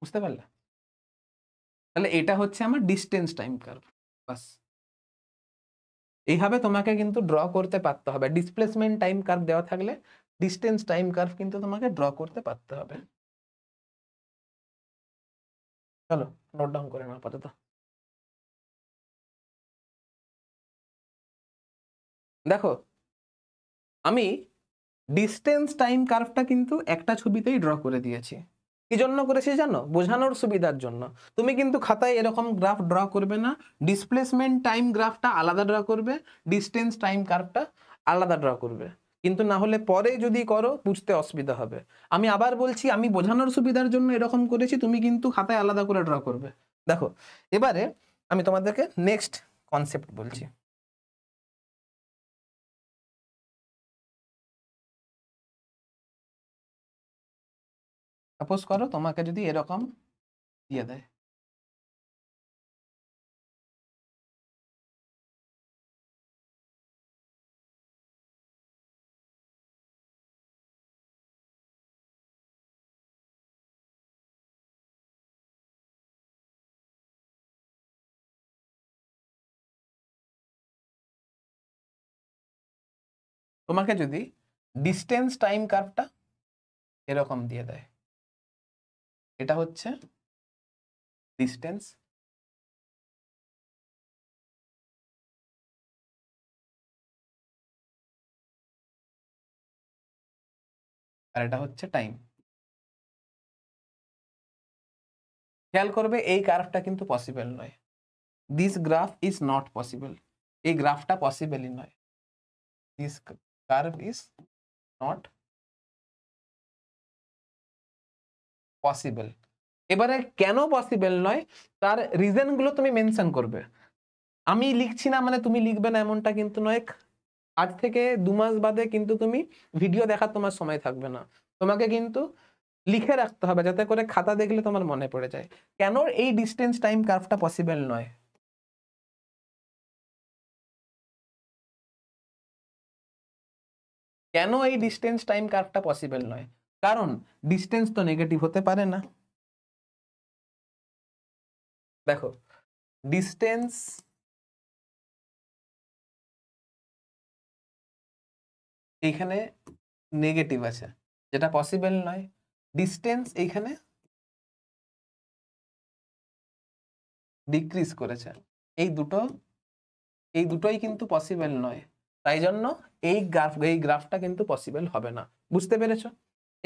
বুঝতে পারলে? তাহলে এটা হচ্ছে আমার ডিস্টেন্স টাইম কার্ভ। বাস, এইভাবে তোমাকে কিন্তু ড্র করতে পারতে হবে। ডিসপ্লেসমেন্ট টাইম কার্ভ দেওয়া থাকলে ডিস্টেন্স টাইম কার্ভ কিন্তু তোমাকে ড্র করতে পারতে হবে। চলো নোট ডাউন করে নাও আপাতত। দেখো, আমি ডিস্টেন্স টাইম কার্ভটা কিন্তু একটা ছবিতেই ড্র করে দিয়েছি। কি জন্য করেছি জানো? বোঝানোর সুবিধার জন্য। তুমি কিন্তু খাতায় এরকম গ্রাফ ড্র করবে না, ডিসপ্লেসমেন্ট টাইম গ্রাফটা আলাদা ড্র করবে, ডিস্টেন্স টাইম কার্ভটা আলাদা ড্র করবে। কিন্তু না হলে পরে যদি করো বুঝতে অসুবিধা হবে। আমি আবার বলছি, আমি বোঝানোর সুবিধার জন্য এরকম করেছি, তুমি কিন্তু খাতায় আলাদা করে ড্র করবে। দেখো, এবারে আমি তোমাদেরকে নেক্সট কনসেপ্ট বলছি। সাপোজ করো তোমাকে যদি এরকম দিয়ে দেয়, তোমাকে যদি ডিস্টেন্স টাইম কার্ভটা এরকম দিয়ে দেয়। এটা হচ্ছে ডিস্টেন্স, আর এটা হচ্ছে টাইম। খেয়াল করবে এই কার্ভটা কিন্তু পসিবল নয়। This graph is not possible. এই গ্রাফটা পসিবলই নয়। This curve is not possible. এবারে কেন পসিবল নয় তার রিজন গুলো তুমি মেনশন করবে। আমি লিখছি না মানে তুমি লিখবে না এমনটা কিন্তু নয়। আজ থেকে 2 মাস বাদে কিন্তু তুমি ভিডিও দেখার তোমার সময় থাকবে না। তোমাকে কিন্তু লিখে রাখতে হবে যাতে করে খাতা দেখলে তোমার মনে পড়ে যায় কেন এই ডিস্টেন্স টাইম কার্ভটা পসিবল নয়। কেন এই ডিস্টেন্স টাইম কার্ভটা পসিবল নয়? কারণ ডিস্টেন্স তো নেগেটিভ হতে পারে না। দেখো ডিস্টেন্স এইখানে নেগেটিভ আছে যেটা পসিবল নয়। ডিস্টেন্স এইখানে ডিক্রিজ করেছে। এই দুটোই কিন্তু পসিবল নয়। তাই জন্য এই গ্রাফটা কিন্তু পসিবল হবে না। বুঝতে পেরেছো?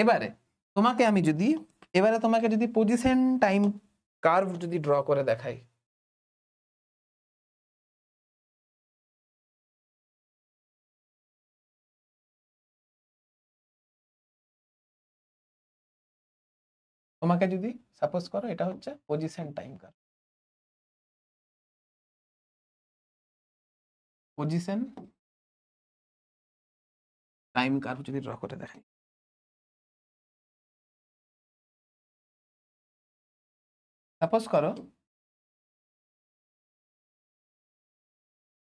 এবারে তোমাকে যদি পজিশন টাইম কার্ভ যদি ড্র করে দেখাই, তোমাকে যদি সাপোজ করো এটা হচ্ছে position time curve, position time curve যদি ড্র করে দেখাই, সাপোজ করো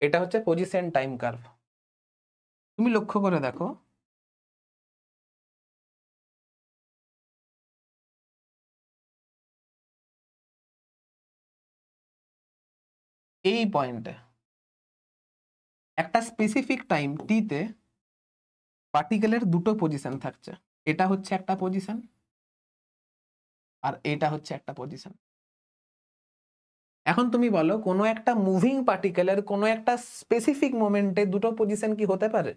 এটা হচ্ছে পজিশন টাইম কার্ভ। তুমি লক্ষ্য করে দেখো এই পয়েন্টে একটা স্পেসিফিক টাইম টিতে পার্টিকেলের দুটো পজিশন থাকছে। এটা হচ্ছে একটা পজিশন আর এটা হচ্ছে একটা পজিশন। এখন তুমি বলো কোনো একটা মুভিং পার্টিকেলের কোনো একটা স্পেসিফিক মোমেন্টে দুটো পজিশন কি হতে পারে?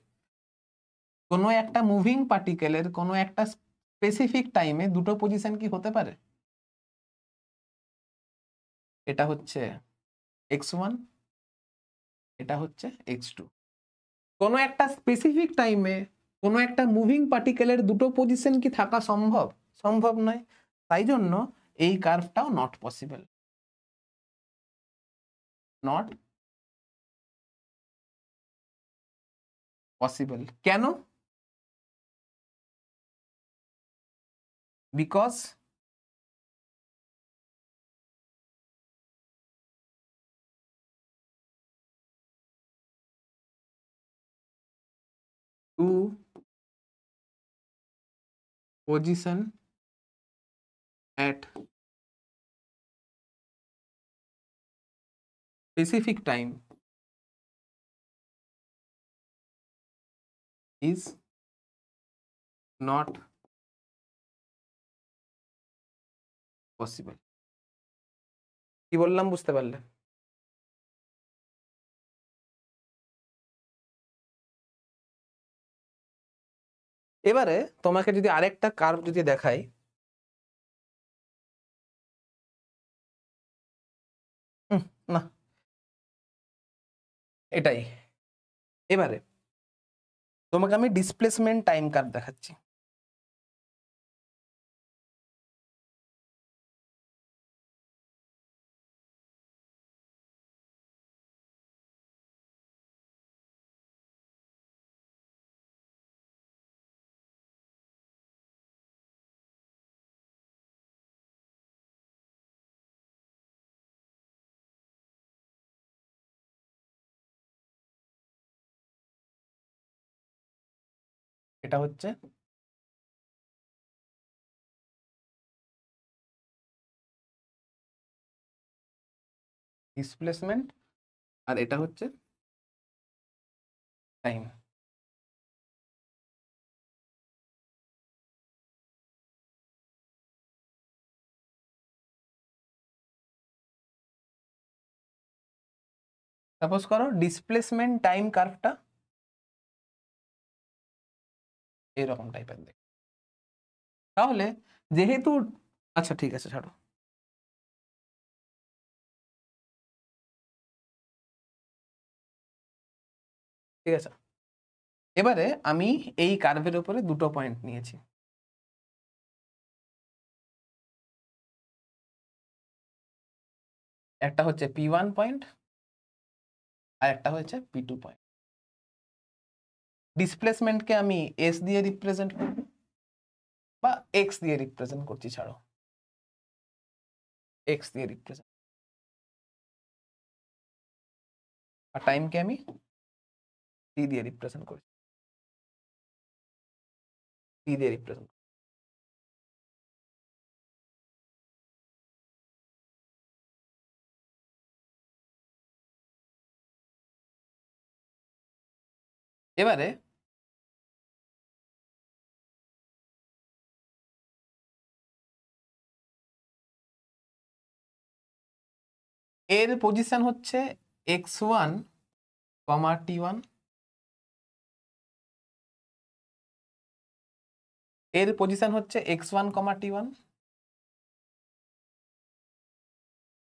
কোনো একটা মুভিং পার্টিকেলের কোনো একটা স্পেসিফিক টাইমে দুটো পজিশন কি হতে পারে? এটা হচ্ছে x1, এটা হচ্ছে x2। কোনো একটা স্পেসিফিক টাইমে কোনো একটা মুভিং পার্টিকেলের দুটো পজিশন কি থাকা সম্ভব? সম্ভব নয়। তাই জন্য এই কার্ভটাও নট পসিবল। নট পসিবল কেন? Because two position at specific time is not possible। কি বললাম বুঝতে পারলে? এবারে তোমাকে যদি আরেকটা কার্ভ যদি দেখাই, না এটাই। এবারে তোমাকে আমি ডিসপ্লেসমেন্ট টাইম কার্ভ দেখাচ্ছি। এটা হচ্ছে ডিসপ্লেসমেন্ট আর এটা হচ্ছে টাইম। সাপোজ করো ডিসপ্লেসমেন্ট টাইম কার্ভটা এরকম টাইপের দেখ, তাহলে যেহেতু, আচ্ছা ঠিক আছে ছাড়ো, ঠিক আছে। এবারে আমি এই কার্ভের উপরে দুটো পয়েন্ট নিয়েছি, একটা হচ্ছে P1 পয়েন্ট আর একটা হচ্ছে P2 পয়েন্ট। ডিসপ্লেসমেন্টকে আমি এস দিয়ে রিপ্রেজেন্ট করব বা এক্স দিয়ে রিপ্রেজেন্ট করছি, ছাড়ো, এক্স দিয়ে রিপ্রেজেন্ট, আর টাইমকে আমি টি দিয়ে রিপ্রেজেন্ট করছি, টি দিয়ে রিপ্রেজেন্ট। এবারে এর পজিশন হচ্ছে x1, t1, এর পজিশন হচ্ছে x1, t1,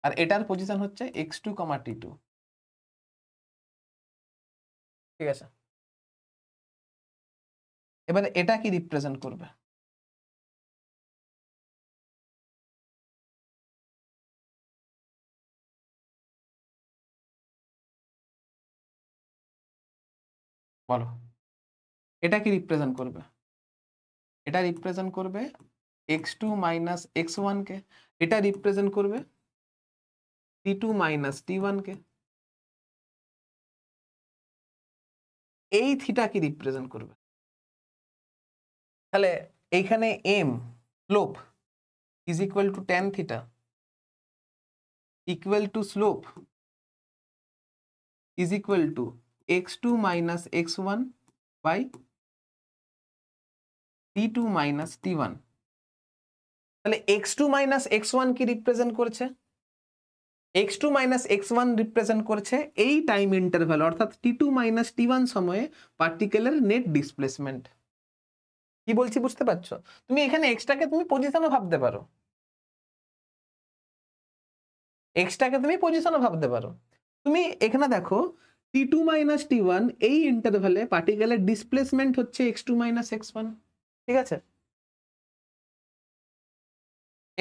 আর এটার পজিশন হচ্ছে x2, t2, ঠিক আছে। এবারে এটা কি রিপ্রেজেন্ট করবে? বলো, এটা কি রিপ্রেজেন্ট করবে? এটা রিপ্রেজেন্ট করবে x2 মাইনাস x1 কে, এটা রিপ্রেজেন্ট করবে t2 মাইনাস t1 কে। এই থিটা কি রিপ্রেজেন্ট করবে? তাহলে এইখানে m slope is equal to tan theta equal to slope is equal to x2 minus x1 by t2 minus t1। তাহলে x2 মাইনাস x1 কি represent করছে? x2 মাইনাস x1 রিপ্রেজেন্ট করছে এই টাইম ইন্টারভ্যাল অর্থাৎ t2 minus t1 সময়ে পার্টিকেলের net displacement. কি বলছি বুঝতে পারছো? তুমি এখানে এক্সটাকে তুমি পজিশনও ভাবতে পারো, এক্সটাকে তুমি পজিশনও ভাবতে পারো। তুমি এখানে দেখো t2 মাইনাস t1 এই ইন্টারভ্যালে পার্টিকেলের ডিসপ্লেসমেন্ট হচ্ছে x2 মাইনাস x1, ঠিক আছে।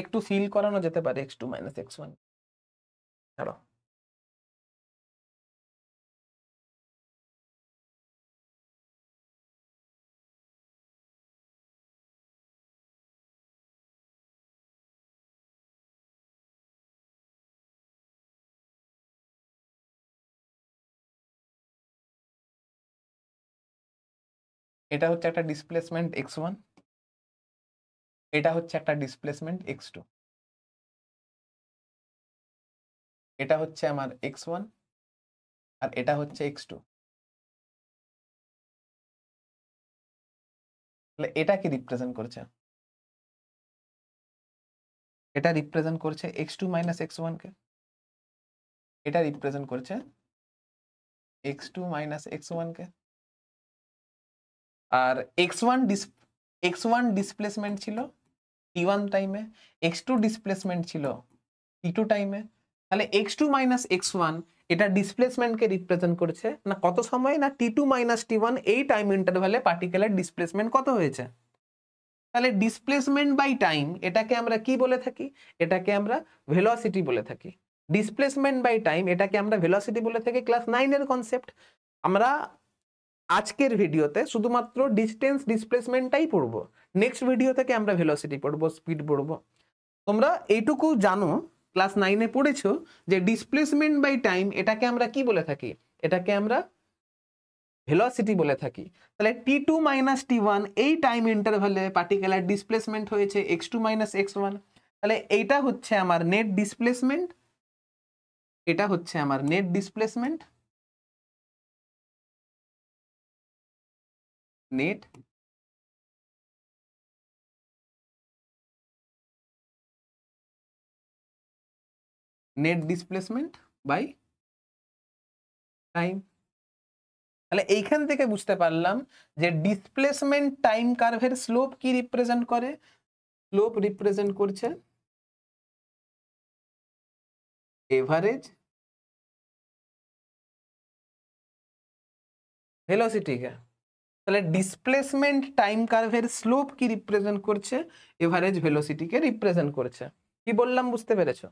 একটু ফিল করানো যেতে পারে x2 মাইনাস x1, ছাড়ো। এটা হচ্ছে একটা ডিসপ্লেসমেন্ট x1, এটা হচ্ছে একটা ডিসপ্লেসমেন্ট x2, এটা হচ্ছে আমার x1 আর এটা হচ্ছে x2। তাহলে এটা কি রিপ্রেজেন্ট করছে? এটা রিপ্রেজেন্ট করছে x2 মাইনাস x1 কে, এটা রিপ্রেজেন্ট করছে x2 মাইনাস x1 কে। আর x1 ডিসপ্লেসমেন্ট ছিল t1 টাইমে, x2 ডিসপ্লেসমেন্ট ছিল t2 টাইমে। তাহলে x2 মাইনাস x1 এটা ডিসপ্লেসমেন্টকে রিপ্রেজেন্ট করছে না কত সময়, না t2 মাইনাস t1 এই টাইম ইন্টারভ্যালে পার্টিকেলের ডিসপ্লেসমেন্ট কত হয়েছে। তাহলে ডিসপ্লেসমেন্ট বাই টাইম এটাকে আমরা কি বলে থাকি? এটাকে আমরা ভেলোসিটি বলে থাকি। ডিসপ্লেসমেন্ট বাই টাইম এটাকে আমরা ভেলোসিটি বলে থাকি, ক্লাস 9 এর কনসেপ্ট। আমরা আজকের ভিডিওতে শুধুমাত্র ডিস্টেন্স ডিসপ্লেসমেন্টটাই পড়বো, নেক্সট ভিডিও থেকে আমরা ভেলোসিটি পড়বো, স্পিড পড়বো। তোমরা এইটুকু জানো, ক্লাস 9-এ পড়েছো যে ডিসপ্লেসমেন্ট বাই টাইম এটাকে আমরা কি বলে থাকি? এটাকে আমরা ভেলোসিটি বলে থাকি। তাহলে t2 মাইনাস t1 এই টাইম ইন্টারভ্যালে পার্টিকেলার ডিসপ্লেসমেন্ট হয়েছে x2 মাইনাস x1। তাহলে এইটা হচ্ছে আমার নেট ডিসপ্লেসমেন্ট, এটা হচ্ছে আমার net displacement, net net displacement by time. তাহলে এইখান থেকে বুঝতে পারলাম যে ডিসপ্লেসমেন্ট টাইম কার্ভের স্লোপ কি রিপ্রেজেন্ট করে? স্লোপ রিপ্রেজেন্ট করছে এভারেজ ভেলোসিটিকে। তাহলে ডিসপ্লেসমেন্ট টাইম কার্ভের স্লোপ কি রিপ্রেজেন্ট করছে? এভারেজ ভেলোসিটিকে রিপ্রেজেন্ট করছে। কি বললাম বুঝতে পেরেছো?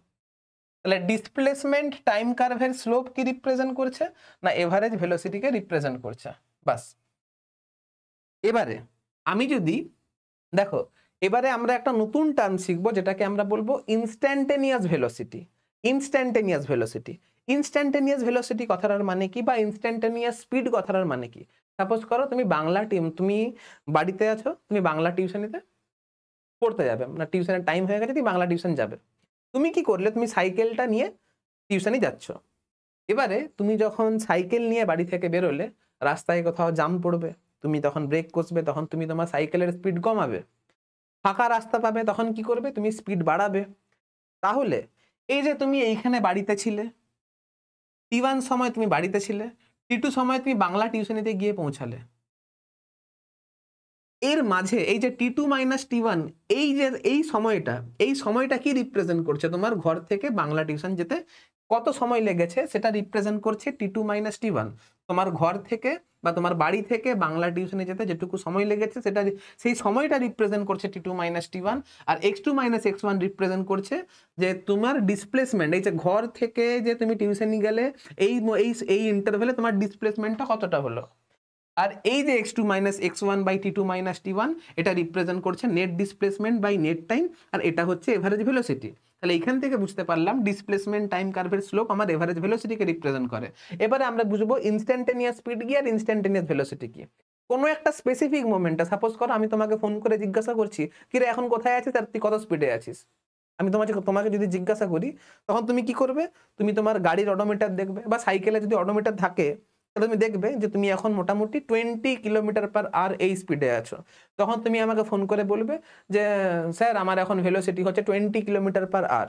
তাহলে ডিসপ্লেসমেন্ট টাইম কার্ভের স্লোপ কি রিপ্রেজেন্ট করছে? না এভারেজ ভেলোসিটিকে রিপ্রেজেন্ট করছে। বাস। এবারে আমি যদি দেখো, এবারে আমরা একটা নতুন টার্ম শিখবো যেটাকে আমরা বলবো instantaneous velocity. Instantaneous velocity, instantaneous velocity কথাটার মানে কি, বা ইনস্ট্যান্টেনিয়াস স্পিড কথাটার মানে কি? সাপোজ করো তুমি তুমি বাড়িতে আছো, তুমি বাংলা টিউশনিতে পড়তে যাবে, মানে টিউশনের টাইম হয়ে গেছে, তুমি বাংলা টিউশন যাবে। তুমি কি করলে, তুমি সাইকেলটা নিয়ে টিউশনি যাচ্ছ। এবারে তুমি যখন সাইকেল নিয়ে বাড়ি থেকে বেরোলে, রাস্তায় কোথাও জাম পড়বে, তুমি তখন ব্রেক কষবে, তখন তুমি তোমার সাইকেলের স্পিড কমাবে। ফাঁকা রাস্তা পাবে, তখন কি করবে, তুমি স্পিড বাড়াবে। তাহলে এই যে তুমি এইখানে বাড়িতে ছিলে, T1 সময় তুমি বাড়িতে ছিলে, T2 সময় তুমি বাংলা টিউশনিতে গিয়ে পৌঁছালে। এর মাঝে এই যে T2 মাইনাস T1, এই যে এই সময়টা কি রিপ্রেজেন্ট করছে? তোমার ঘর থেকে বাংলা টিউশন যেতে কত সময় লেগেছে সেটা রিপ্রেজেন্ট করছে T2 মাইনাস T1। তোমার ঘর থেকে বা তোমার বাড়ি থেকে বাংলা টিউশনে যেতে যেটুকু সময় লেগেছে সেটা, সেই সময়টা রিপ্রেজেন্ট করছে T2 মাইনাস T1। আর X2 মাইনাস X1 রিপ্রেজেন্ট করছে যে তোমার ডিসপ্লেসমেন্ট, এই যে ঘর থেকে যে তুমি টিউশনি গেলে এই ইন্টারভেলে তোমার ডিসপ্লেসমেন্টটা কতটা হলো। আর এই যে X2 minus X1 by T2 minus T1, এটা রিপ্রেজেন্ট করছে net displacement by net time, আর এটা হচ্ছে এভারেজ ভেলোসিটি। তাহলে এখান থেকে বুঝতে পারলাম ডিসপ্লেসমেন্ট টাইম কার্ভের স্লোপ আমার এভারেজ ভেলোসিটিকে রিপ্রেজেন্ট করে। এবারে আমরা বুঝবো ইনস্ট্যান্টেনিয়াস স্পিড কি আর ইনস্ট্যান্টেনিয়াস ভেলোসিটি কি। কোনো একটা স্পেসিফিক মোমেন্টে, সাপোজ করো আমি তোমাকে ফোন করে জিজ্ঞাসা করছি, কিরে এখন কোথায় আছিস আর তুই কত স্পিডে আছিস। আমি তোমাকে যদি জিজ্ঞাসা করি, তখন তুমি কি করবে? তুমি তোমার গাড়ির অডোমিটার দেখবে, বা সাইকেলে যদি অডোমিটার থাকে তাহলে তুমি দেখবে যে তুমি এখন মোটামুটি 20 কিলোমিটার/আওয়ার এই স্পিডে আছো। তখন তুমি আমাকে ফোন করে বলবে যে স্যার আমার এখন ভেলোসিটি হচ্ছে 20 কিলোমিটার/আওয়ার।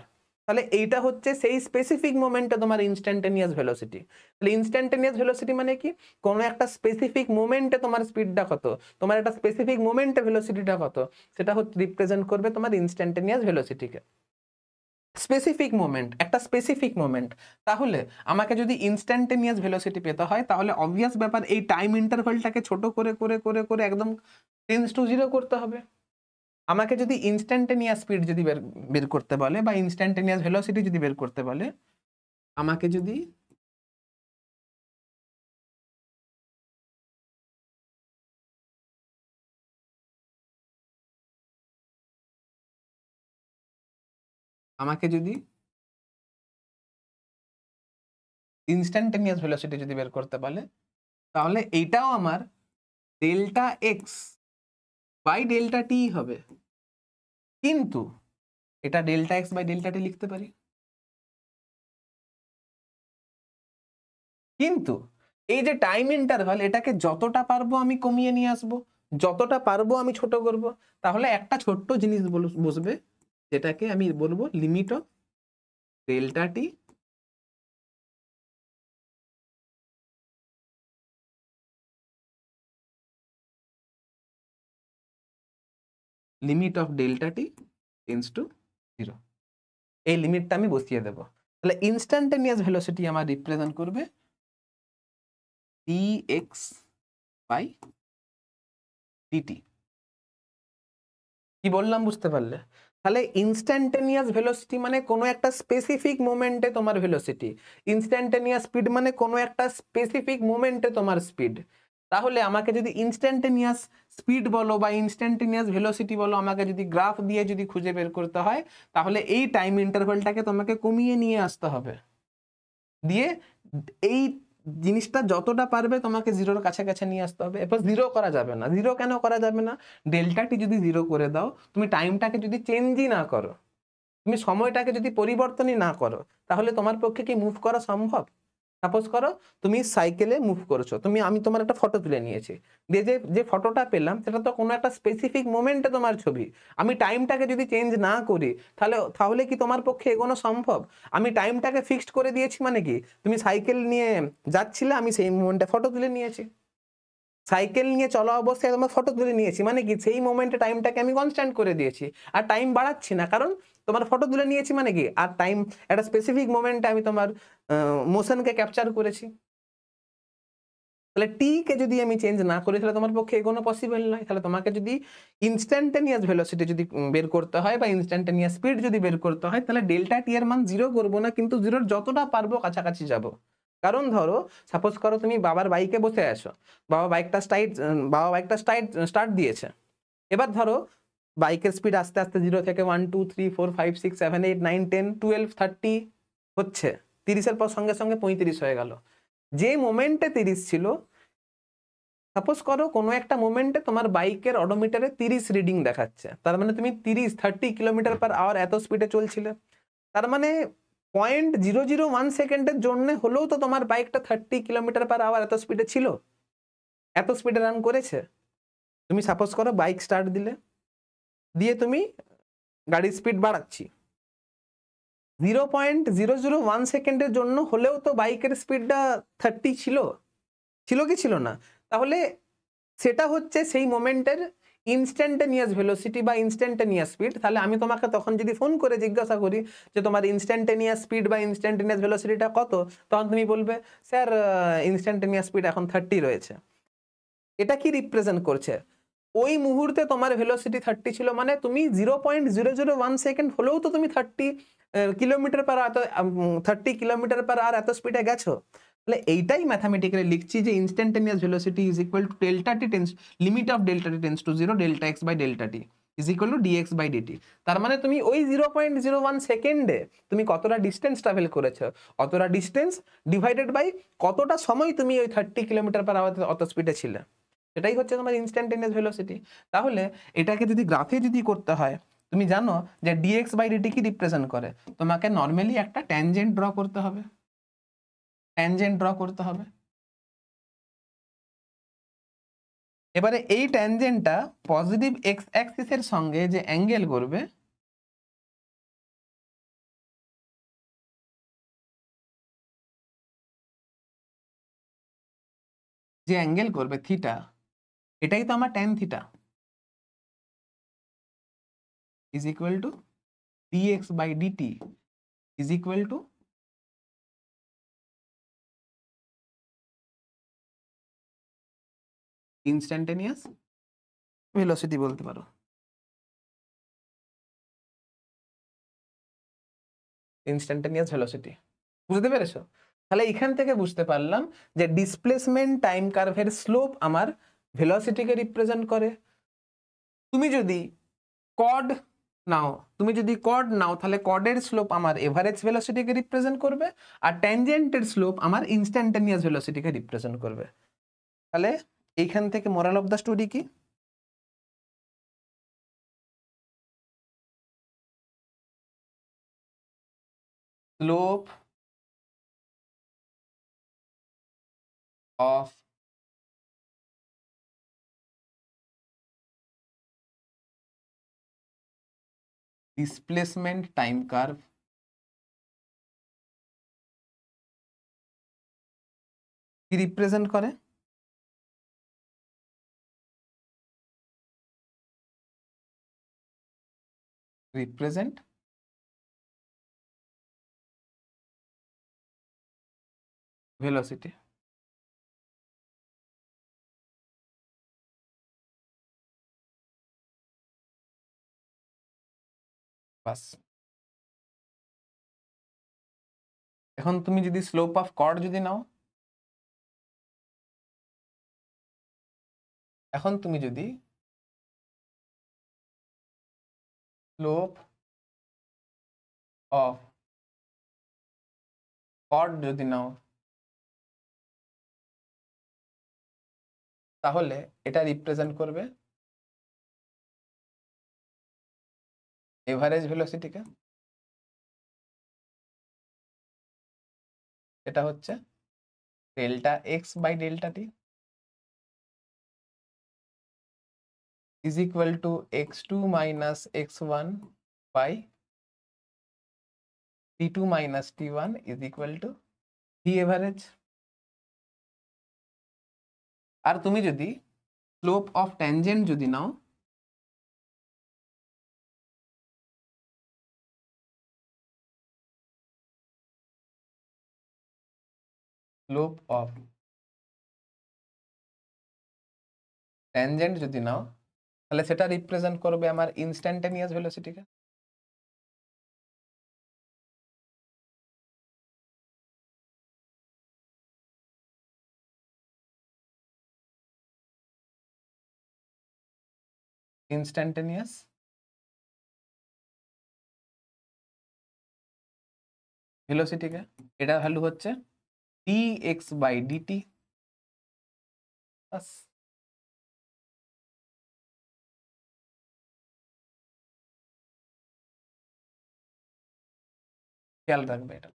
তাহলে এইটা হচ্ছে সেই স্পেসিফিক মোমেন্টে তোমার ইনস্ট্যান্টেনিয়াস ভেলোসিটি। তাহলে ইনস্ট্যান্টেনিয়াস ভেলোসিটি মানে কি? কোনো একটা স্পেসিফিক মোমেন্টে তোমার স্পিডটা কত, তোমার একটা স্পেসিফিক মোমেন্টে ভেলোসিটিটা কত, সেটা হচ্ছে রিপ্রেজেন্ট করবে তোমার ইনস্ট্যান্টেনিয়াস ভেলোসিটিকে। স্পেসিফিক মোমেন্ট, একটা স্পেসিফিক মোমেন্ট। তাহলে আমাকে যদি ইনস্ট্যান্টেনিয়াস ভেলোসিটি পেতে হয়, তাহলে অবভিয়াস ব্যাপার এই টাইম ইন্টারভালটাকে ছোট করে করে করে করে একদম টেন্স টু জিরো করতে হবে। আমাকে যদি ইনস্ট্যান্টেনিয়াস স্পিড যদি বের করতে বলে, বা ইনস্ট্যান্টেনিয়াস ভেলোসিটি যদি বের করতে বলে, আমাকে যদি ইনস্ট্যান্টেনিয়াস ভেলোসিটি যদি বের করতে বলে, তাহলে এইটাও আমার ডেল্টা এক্স বাই ডেল্টা টি হবে। কিন্তু এটা ডেল্টা এক্স বাই ডেল্টা টি লিখতে পারি, কিন্তু এই যে টাইম ইন্টারভাল, এটাকে যতটা পারবো আমি কমিয়ে নিয়ে আসবো, যতটা পারবো আমি ছোট করব। তাহলে একটা ছোট্ট জিনিস বসবে, যেটাকে আমি বলবো limit of delta T tends to 0। এই লিমিটটা আমি বসিয়ে দেব। তাহলে ইনস্ট্যান্টেনিয়াস ভেলোসিটি আমার রিপ্রেজেন্ট করবে dx বাই dt। কি বললাম বুঝতে পারলে? তাহলে ইনস্ট্যান্টেনিয়াস ভেলোসিটি মানে কোনো একটা স্পেসিফিক মোমেন্টে তোমার ভেলোসিটি, ইনস্ট্যান্টেনিয়াস স্পিড মানে কোনো একটা স্পেসিফিক মোমেন্টে তোমার স্পিড। তাহলে আমাকে যদি ইনস্ট্যান্টেনিয়াস স্পিড বলো বা ইনস্ট্যান্টেনিয়াস ভেলোসিটি বলো, আমাকে যদি গ্রাফ দিয়ে যদি খুঁজে বের করতে হয়, তাহলে এই টাইম ইন্টারভালটাকে তোমাকে কমিয়ে নিয়ে আসতে হবে, দিয়ে এই জিনিসটা যতটা পারবে তোমাকে জিরোর কাছাকাছি নিয়ে আসতে হবে। এরপর জিরো করা যাবে না। জিরো কেন করা যাবে না? ডেল্টা টি যদি জিরো করে দাও, তুমি টাইমটাকে যদি চেঞ্জই না করো, তুমি সময়টাকে যদি পরিবর্তনই না করো, তাহলে তোমার পক্ষে কি মুভ করা সম্ভব? সাপোজ করো তুমি সাইকেলে মুভ করছো, আমি তোমার একটা ফটো তুলে নিয়েছি, দিয়ে যে ফটোটা পেলাম সেটা তো কোনো একটা স্পেসিফিক মোমেন্টে তোমার ছবি। আমি টাইমটাকে যদি চেঞ্জ না করি তাহলে কি তোমার পক্ষে এগোনো সম্ভব? আমি টাইমটাকে ফিক্সড করে দিয়েছি, মানে কি তুমি সাইকেল নিয়ে যাচ্ছিলে, আমি সেই মোমেন্টে ফটো তুলে নিয়েছি। সাইকেল নিয়ে চলা অবস্থায় তোমার ফটো তুলে নিয়েছি, মানে কি সেই মোমেন্টে টাইমটাকে আমি কনস্ট্যান্ট করে দিয়েছি, আর টাইম বাড়াচ্ছি না, কারণ তোমার ফটো তুলে নিয়েছি, মানে কি আর টাইম একটা স্পেসিফিক মোমেন্টে আমি তোমার মোশনকে ক্যাপচার করেছি। তাহলে টি কে যদি আমি চেঞ্জ না করি তাহলে তোমার পক্ষে এগোনো পসিবল নয়। তাহলে তোমাকে যদি ইনস্ট্যান্টানিয়াস ভেলোসিটি যদি বের করতে হয় বা ইনস্ট্যান্টানিয়াস স্পিড যদি বের করতে হয়, তাহলে ডেল্টা টি এর মান 0 করবো না, কিন্তু 0-র যতটা পারবো কাছাকাছি যাব। কারণ ধরো সাপোজ করো তুমি বাবার বাইকে বসে আছো, বাবা বাইকটা স্টার্ট দিয়েছে। এবার ধরো বাইকের স্পিড আস্তে আস্তে 0 থেকে 1 2 3 4 5 6 7 8 9 10 12 30 হচ্ছে, 30-এর পর সঙ্গে সঙ্গে 35 হয়ে গেল। যে মোমেন্টে 30 ছিল, সাপোজ করো কোনো একটা মোমেন্টে তোমার বাইকের অডোমিটারে 30 রিডিং দেখাচ্ছে, তার মানে তুমি 30 কিলোমিটার পার আওয়ার এত স্পিডে চলছিলে। তার মানে 0.001 সেকেন্ডের জন্য হলেও তো তোমার বাইকটা 30 কিলোমিটার পার আওয়ার এত স্পিডে ছিল, এত স্পিডে রান করেছে। তুমি সাপোজ করো বাইক স্টার্ট দিলে, দিয়ে তুমি গাড়ির স্পিড বাড়াচ্ছি, 0.001 সেকেন্ডের জন্য হলেও তো বাইকের স্পিডটা 30 ছিল কি ছিল না? তাহলে সেটা হচ্ছে সেই মোমেন্টের ইনস্ট্যান্টানিয়াস ভেলোসিটি বা ইনস্ট্যান্টানিয়াস স্পিড। তাহলে আমি তোমাকে তখন যদি ফোন করে জিজ্ঞাসা করি যে তোমার ইনস্ট্যান্টানিয়াস স্পিড বা ইনস্ট্যান্টানিয়াস ভেলোসিটিটা কত, তখন তুমি বলবে স্যার ইনস্ট্যান্টানিয়াস স্পিড এখন 30 রয়েছে। এটা কি রিপ্রেজেন্ট করছে? ওই মুহূর্তে তোমার ভেলোসিটি 30 ছিল, মানে তুমি 0.001 সেকেন্ড হলেও তো তুমি 30 কিলোমিটার পার 30 কিলোমিটার পার আর এত স্পিডে গেছো। তাহলে এইটাই ম্যাথামেটিক্যালি লিখছি যে instantaneous velocity is equal to delta T tends limit of delta T tends to 0 delta X by delta T is equal to DX by DT. তার মানে তুমি ওই 0.01 সেকেন্ডে তুমি কতটা ডিস্টেন্স ট্রাভেল করেছো, অতটা ডিস্টেন্স ডিভাইডেড বাই কতটা সময় তুমি ওই 30 কিলোমিটার পার আওয়ার অত স্পিডে ছিলে, সেটাই হচ্ছে তোমার ইনস্ট্যান্টানিয়াস ভেলোসিটি। তাহলে এটাকে যদি গ্রাফে যদি করতে হয়, তুমি জানো যে ডিএক্স বাই ডিটি কি রিপ্রেজেন্ট করে? তোমাকে নর্মালি একটা ট্যানজেন্ট ড্র করতে হবে, এবারে এই ট্যানজেন্টটা পজিটিভ এক্স অ্যাক্সিসের সঙ্গে যে অ্যাঙ্গেল করবে, থিটা, এটাই তো আমার tan theta is equal to DX by DT is equal to instantaneous velocity বলতে পারো, ইনস্ট্যান্টানিয়াস ভেলোসিটি। বুঝতে পেরেছো? তাহলে এখান থেকে বুঝতে পারলাম যে ডিসপ্লেসমেন্ট টাইম কার্ভের স্লোপ আমার ভেলোসিটিকে রিপ্রেজেন্ট করে। তুমি যদি কর্ড নাও তাহলে কর্ডের স্লোপ আমার এভারেজ ভেলোসিটিকে রিপ্রেজেন্ট করবে, আর ট্যানজেন্টের স্লোপ আমার ইনস্ট্যান্টানিয়াস ভেলোসিটিকে রিপ্রেজেন্ট করবে। তাহলে এইখান থেকে মোরাল অফ দ্য স্টোরি কি? Slope of displacement time curve কি রিপ্রেজেন্ট করে? Represent velocity. বাস। এখন তুমি যদি স্লোপ অফ কর্ড যদি নাও, এখন তুমি যদি স্লোপ অফ কর্ড যদি নাও, তাহলে এটা রিপ্রেজেন্ট করবে এভারেজ ভেলোসিটিকে। এটা হচ্ছে delta X by delta T is equal to x2 minus x1 by t2 minus t1 is equal to v average. আর তুমি যদি স্লোপ অফ ট্যানজেন্ট যদি নাও, স্লোপ অফ ট্যানজেন্ট যদি নাও, তাহলে সেটা রিপ্রেজেন্ট করবে আমার ইনস্ট্যান্টেনিয়াস ভেলোসিটিকে। ইনস্ট্যান্টেনিয়াস ভেলোসিটিকে, এটা ভ্যালু হচ্ছে dx বাই dt। বাস, খেয়াল রাখবে এটা।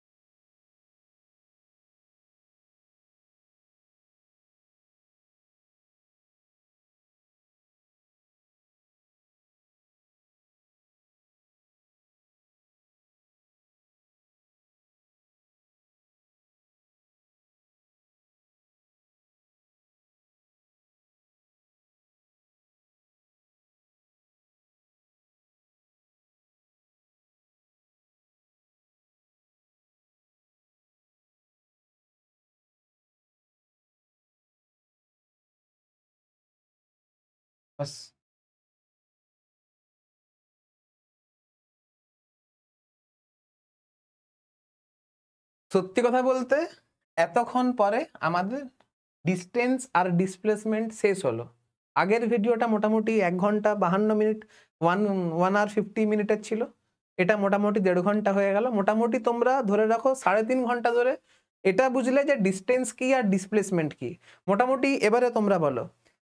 বাস, সত্যি কথা বলতে এতক্ষণ পরে আমাদের ডিস্টেন্স আর ডিসপ্লেসমেন্ট শেষ হলো। আগের ভিডিওটা মোটামুটি 1 ঘন্টা 52 মিনিট, 1 hour 50 মিনিটের ছিল। এটা মোটামুটি 1.5 ঘন্টা হয়ে গেল। মোটামুটি তোমরা ধরে রাখো 3.5 ঘন্টা ধরে এটা বুঝলে যে ডিস্টেন্স কি আর ডিসপ্লেসমেন্ট কি। মোটামুটি এবারে তোমরা বলো,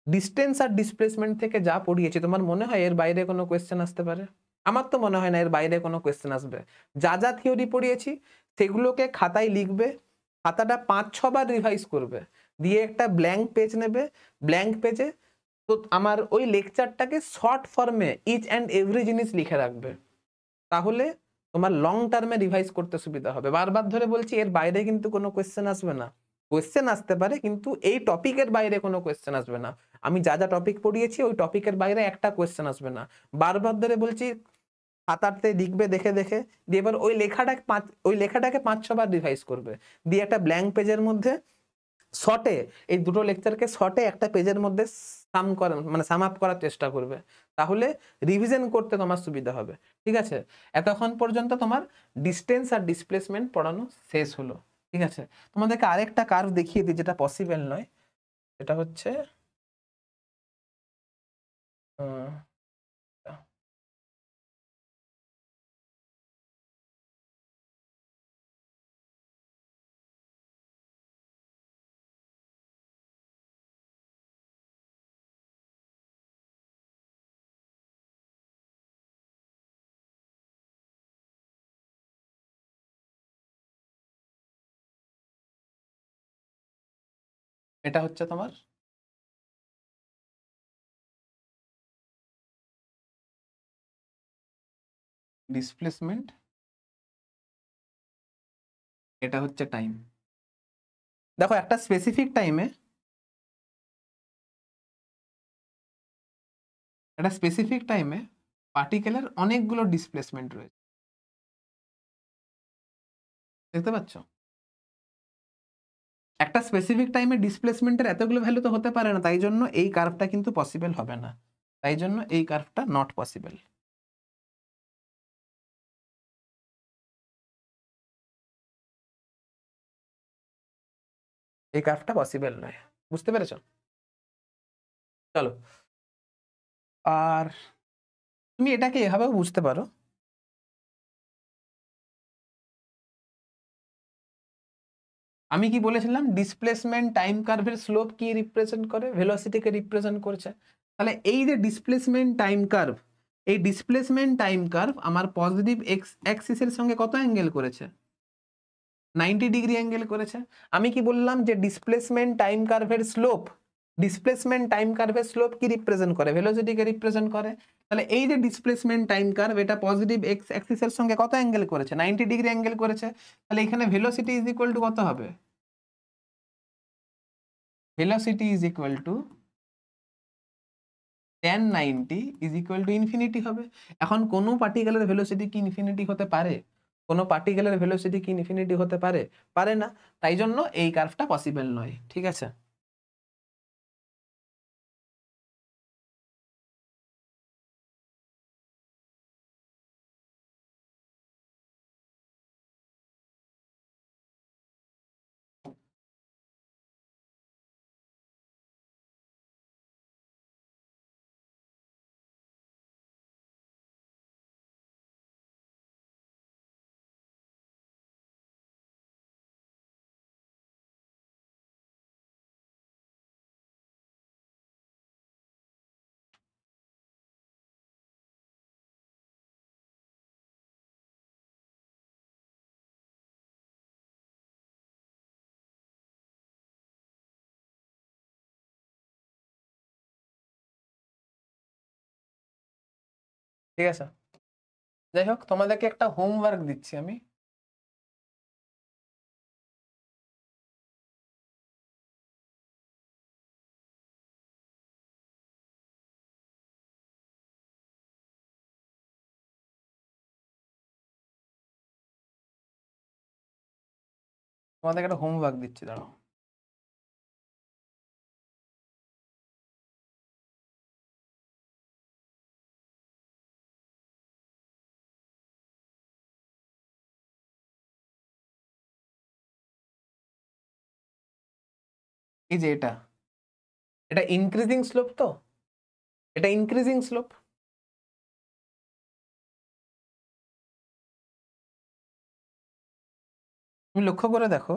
ডিস্টেন্স আর ডিসপ্লেসমেন্ট থেকে যা পড়িয়েছি তোমার মনে হয় এর বাইরে কোনো কোয়েশ্চেন আসতে পারে? আমার তো মনে হয় না এর বাইরে কোনো কোয়েশ্চেন আসবে। যা যা থিওরি পড়িয়েছি সেগুলোকে খাতায় লিখবে, খাতাটা 5-6 বার রিভাইজ করবে, দিয়ে একটা ব্ল্যাঙ্ক পেজ নেবে। ব্ল্যাঙ্ক পেজে তো আমার ওই লেকচারটাকে শর্ট ফর্মে ইচ অ্যান্ড এভরি জিনিস লিখে রাখবে। তাহলে তোমার লং টার্মে রিভাইজ করতে সুবিধা হবে। বারবার ধরে বলছি এর বাইরে কিন্তু কোনো কোয়েশ্চেন আসবে না। কোয়েশ্চেন আসতে পারে কিন্তু এই টপিকের বাইরে কোনো কোয়েশ্চেন আসবে না। আমি যা যা টপিক পড়িয়েছি ওই টপিকের বাইরে একটা কোয়েশ্চেন আসবে না। বারবার ধরে বলছি খাতাতে লিখবে দেখে দেখে, দিয়ে এবার ওই লেখাটাকে 5-6 বার রিভাইজ করবে, দিয়ে একটা ব্ল্যাঙ্ক পেজের মধ্যে শর্টে এই দুটো লেকচারকে শর্টে একটা পেজের মধ্যে সাম আপ করার চেষ্টা করবে। তাহলে রিভিশন করতে তোমার সুবিধা হবে। ঠিক আছে, এতক্ষণ পর্যন্ত তোমার ডিস্টেন্স আর ডিসপ্লেসমেন্ট পড়ানো শেষ হলো। ঠিক আছে, তোমাদেরকে আরেকটা কার্ভ দেখিয়ে দিই যেটা পসিবল নয়। এটা হচ্ছে এটা হচ্ছে তোমার ডিসপ্লেসমেন্ট, এটা হচ্ছে টাইম। দেখো একটা স্পেসিফিক টাইমে পার্টিকেলের অনেকগুলো ডিসপ্লেসমেন্ট রয়েছে, দেখতে পাচ্ছ? একটা স্পেসিফিক টাইমে ডিসপ্লেসমেন্টের এতগুলো ভ্যালু তো হতে পারে না, তাই জন্য এই কার্ভটা কিন্তু পসিবল হবে না। তাই জন্য এই কার্ভটা নট পসিবল। এই কার্ভটা পসিবল নয়, বুঝতে পেরেছো? চলো, আর তুমি এটাকে এভাবেও বুঝতে পারো, আমি কি বলেছিলাম ডিসপ্লেসমেন্ট টাইম কার্ভের স্লোপ কি রিপ্রেজেন্ট করে? ভেলোসিটিকে রিপ্রেজেন্ট করছে। তাহলে এই যে ডিসপ্লেসমেন্ট টাইম কার্ভ, এই ডিসপ্লেসমেন্ট টাইম কার্ভ আমার পজিটিভ এক্স অ্যাক্সিসের সঙ্গে কত অ্যাঙ্গেল করেছে? 90 ডিগ্রি অ্যাঙ্গেল করেছে। আমি কি বললাম যে ডিসপ্লেসমেন্ট টাইম কার্ভের স্লোপ কি রিপ্রেজেন্ট করে? ভেলোসিটিকে রিপ্রেজেন্ট করে। তাহলে এই যে ডিসপ্লেসমেন্ট টাইম কার্ভ এটা পজিটিভ এক্স অ্যাক্সিসের সঙ্গে কত অ্যাঙ্গেল করেছে? 90 ডিগ্রি অ্যাঙ্গেল করেছে। তাহলে এখানে ভেলোসিটি ইজ ইকুয়াল টু কত হবে? Velocity is equal to tan 90 is equal to infinity হবে। এখন কোনো পার্টিকেলের ভেলোসিটি কি ইনফিনিটি হতে পারে? কোনো পার্টিকেলের ভেলোসিটি কি ইনফিনিটি হতে পারে? পারে না। তাই জন্য এই কার্ভটা পসিবল নয়। ঠিক আছে? ঠিক আছে? যাই হোক, তোমাদেরকে একটা হোমওয়ার্ক দিচ্ছি আমি। তোমাদেরকে একটা হোমওয়ার্ক দিচ্ছি, দাঁড়াও। এই যে এটা ইনক্রিজিং স্লোপ তো? এটা ইনক্রিজিং স্লোপ। তুমি লক্ষ্য করে দেখো,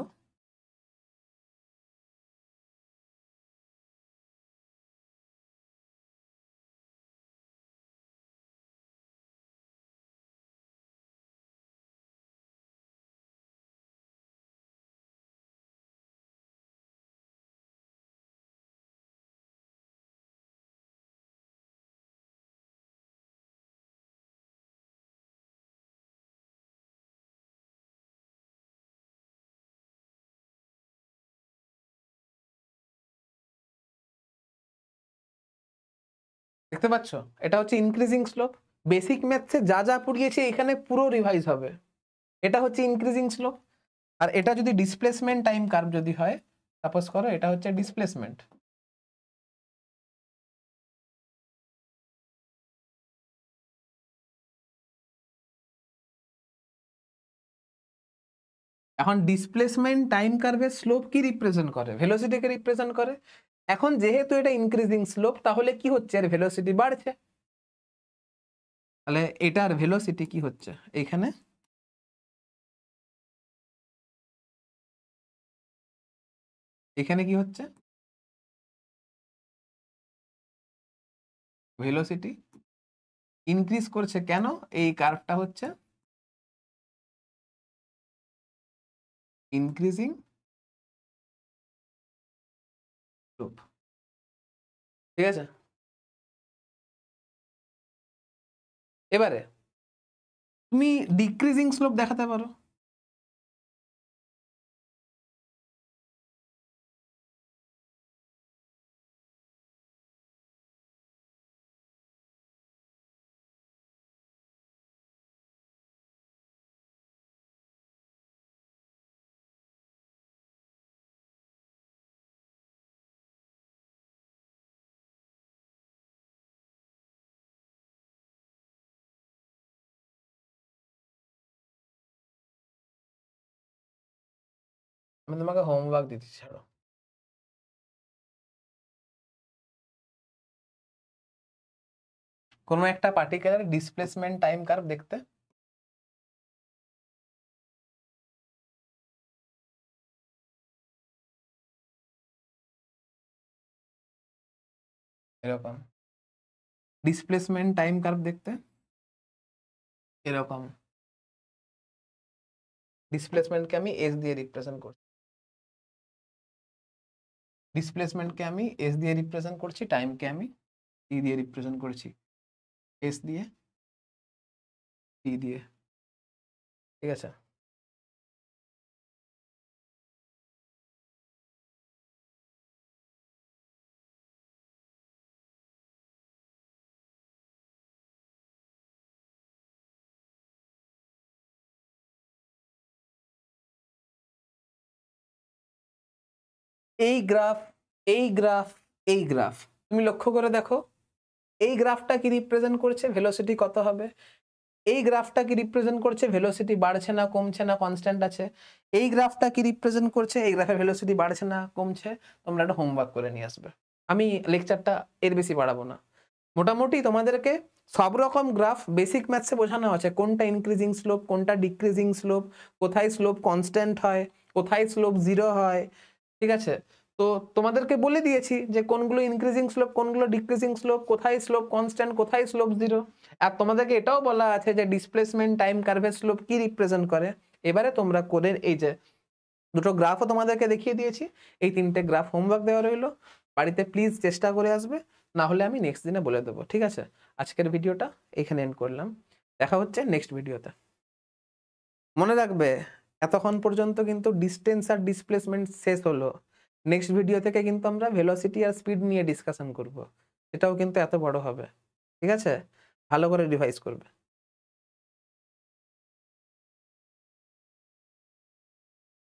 দেখতে পাচ্ছ? এটা হচ্ছে ইনক্রিজিং স্লোপ। বেসিক ম্যাথসে যা যা পড়িয়েছে এখানে পুরো রিভাইজ হবে। এটা হচ্ছে ইনক্রিজিং স্লোপ। আর এটা যদি ডিসপ্লেসমেন্ট টাইম কার্ভ যদি হয়, সাপোজ করো এটা হচ্ছে ডিসপ্লেসমেন্ট। এখন ডিসপ্লেসমেন্ট টাইম কার্ভের স্লোপ কি রিপ্রেজেন্ট করে? ভেলোসিটিকে রিপ্রেজেন্ট করে। এখন যেহেতু এটা ইনক্রিজিং স্লোপ, তাহলে কি হচ্ছে? এর ভেলোসিটি বাড়ছে। তাহলে এটার ভেলোসিটি কি হচ্ছে? এখানে এখানে কি হচ্ছে? ভেলোসিটি ইনক্রিজ করছে। কেন? এই কার্ভটা হচ্ছে ইনক্রিজিং স্লোপ। ঠিক আছে? এবারে তুমি ডিক্রিজিং স্লোপ দেখাতে পারো। আমি তোমাকে হোমওয়ার্ক দিচ্ছি, ছাড়ো। কোনো একটা পার্টিকুলার ডিসপ্লেসমেন্ট টাইম কার্ভ দেখতে। এরকম ডিসপ্লেসমেন্ট টাইম কার্ভ দেখতে এরকম। ডিসপ্লেসমেন্টকে আমি এস দিয়ে রিপ্রেজেন্ট করছি, ডিসপ্লেসমেন্টকে আমি এস দিয়ে রিপ্রেজেন্ট করছি, টাইমকে আমি টি দিয়ে রিপ্রেজেন্ট করছি, এস দিয়ে টি দিয়ে, ঠিক আছে। এই গ্রাফ, এই গ্রাফ, এই গ্রাফ তুমি লক্ষ্য করে দেখো, এই গ্রাফটা কি রিপ্রেজেন্ট করছে, ভেলোসিটি কত হবে। এই গ্রাফটা কি রিপ্রেজেন্ট করছে, ভেলোসিটি বাড়ছে না কমছে না কনস্ট্যান্ট আছে। এই গ্রাফটা কি রিপ্রেজেন্ট করছে, এই গ্রাফে ভেলোসিটি বাড়ছে না কমছে। তোমরা একটা হোমওয়ার্ক করে নিয়ে আসবে, আমি লেকচারটা এর বেশি বাড়াবো না। মোটামুটি তোমাদেরকে সব রকম গ্রাফ বেসিক ম্যাথসে বোঝানো আছে, কোনটা ইনক্রিজিং স্লোপ, কোনটা ডিক্রিজিং স্লোপ, কোথায় স্লোপ কনস্ট্যান্ট হয়, কোথায় স্লোপ জিরো হয়, ঠিক আছে। তো তোমাদেরকে বলে দিয়েছি যে কোনগুলো ইনক্রিজিং স্লোপ, কোনগুলো ডিক্রিজিং স্লোপ, কোথায় স্লোপ কনস্ট্যান্ট, কোথায় স্লোপ জিরো। আর তোমাদেরকে এটাও বলা আছে যে ডিসপ্লেসমেন্ট টাইম কার্ভের স্লোপ কি রিপ্রেজেন্ট করে। এবারে তোমরা করে এই যে দুটো গ্রাফও তোমাদেরকে দেখিয়ে দিয়েছি, এই তিনটে গ্রাফ হোমওয়ার্ক দেওয়া রইলো, বাড়িতে প্লিজ চেষ্টা করে আসবে, না হলে আমি নেক্সট দিনে বলে দেবো, ঠিক আছে। আজকের ভিডিওটা এখানে এন্ড করলাম, দেখা হচ্ছে নেক্সট ভিডিওতে। মনে রাখবে এতক্ষণ পর্যন্ত কিন্তু ডিস্টেন্স আর ডিসপ্লেসমেন্ট শেষ হলো, নেক্সট ভিডিও থেকে কিন্তু আমরা ভেলোসিটি আর স্পিড নিয়ে ডিসকাশন করব, এটাও কিন্তু এত বড় হবে, ঠিক আছে। ভালো করে রিভাইজ করবে।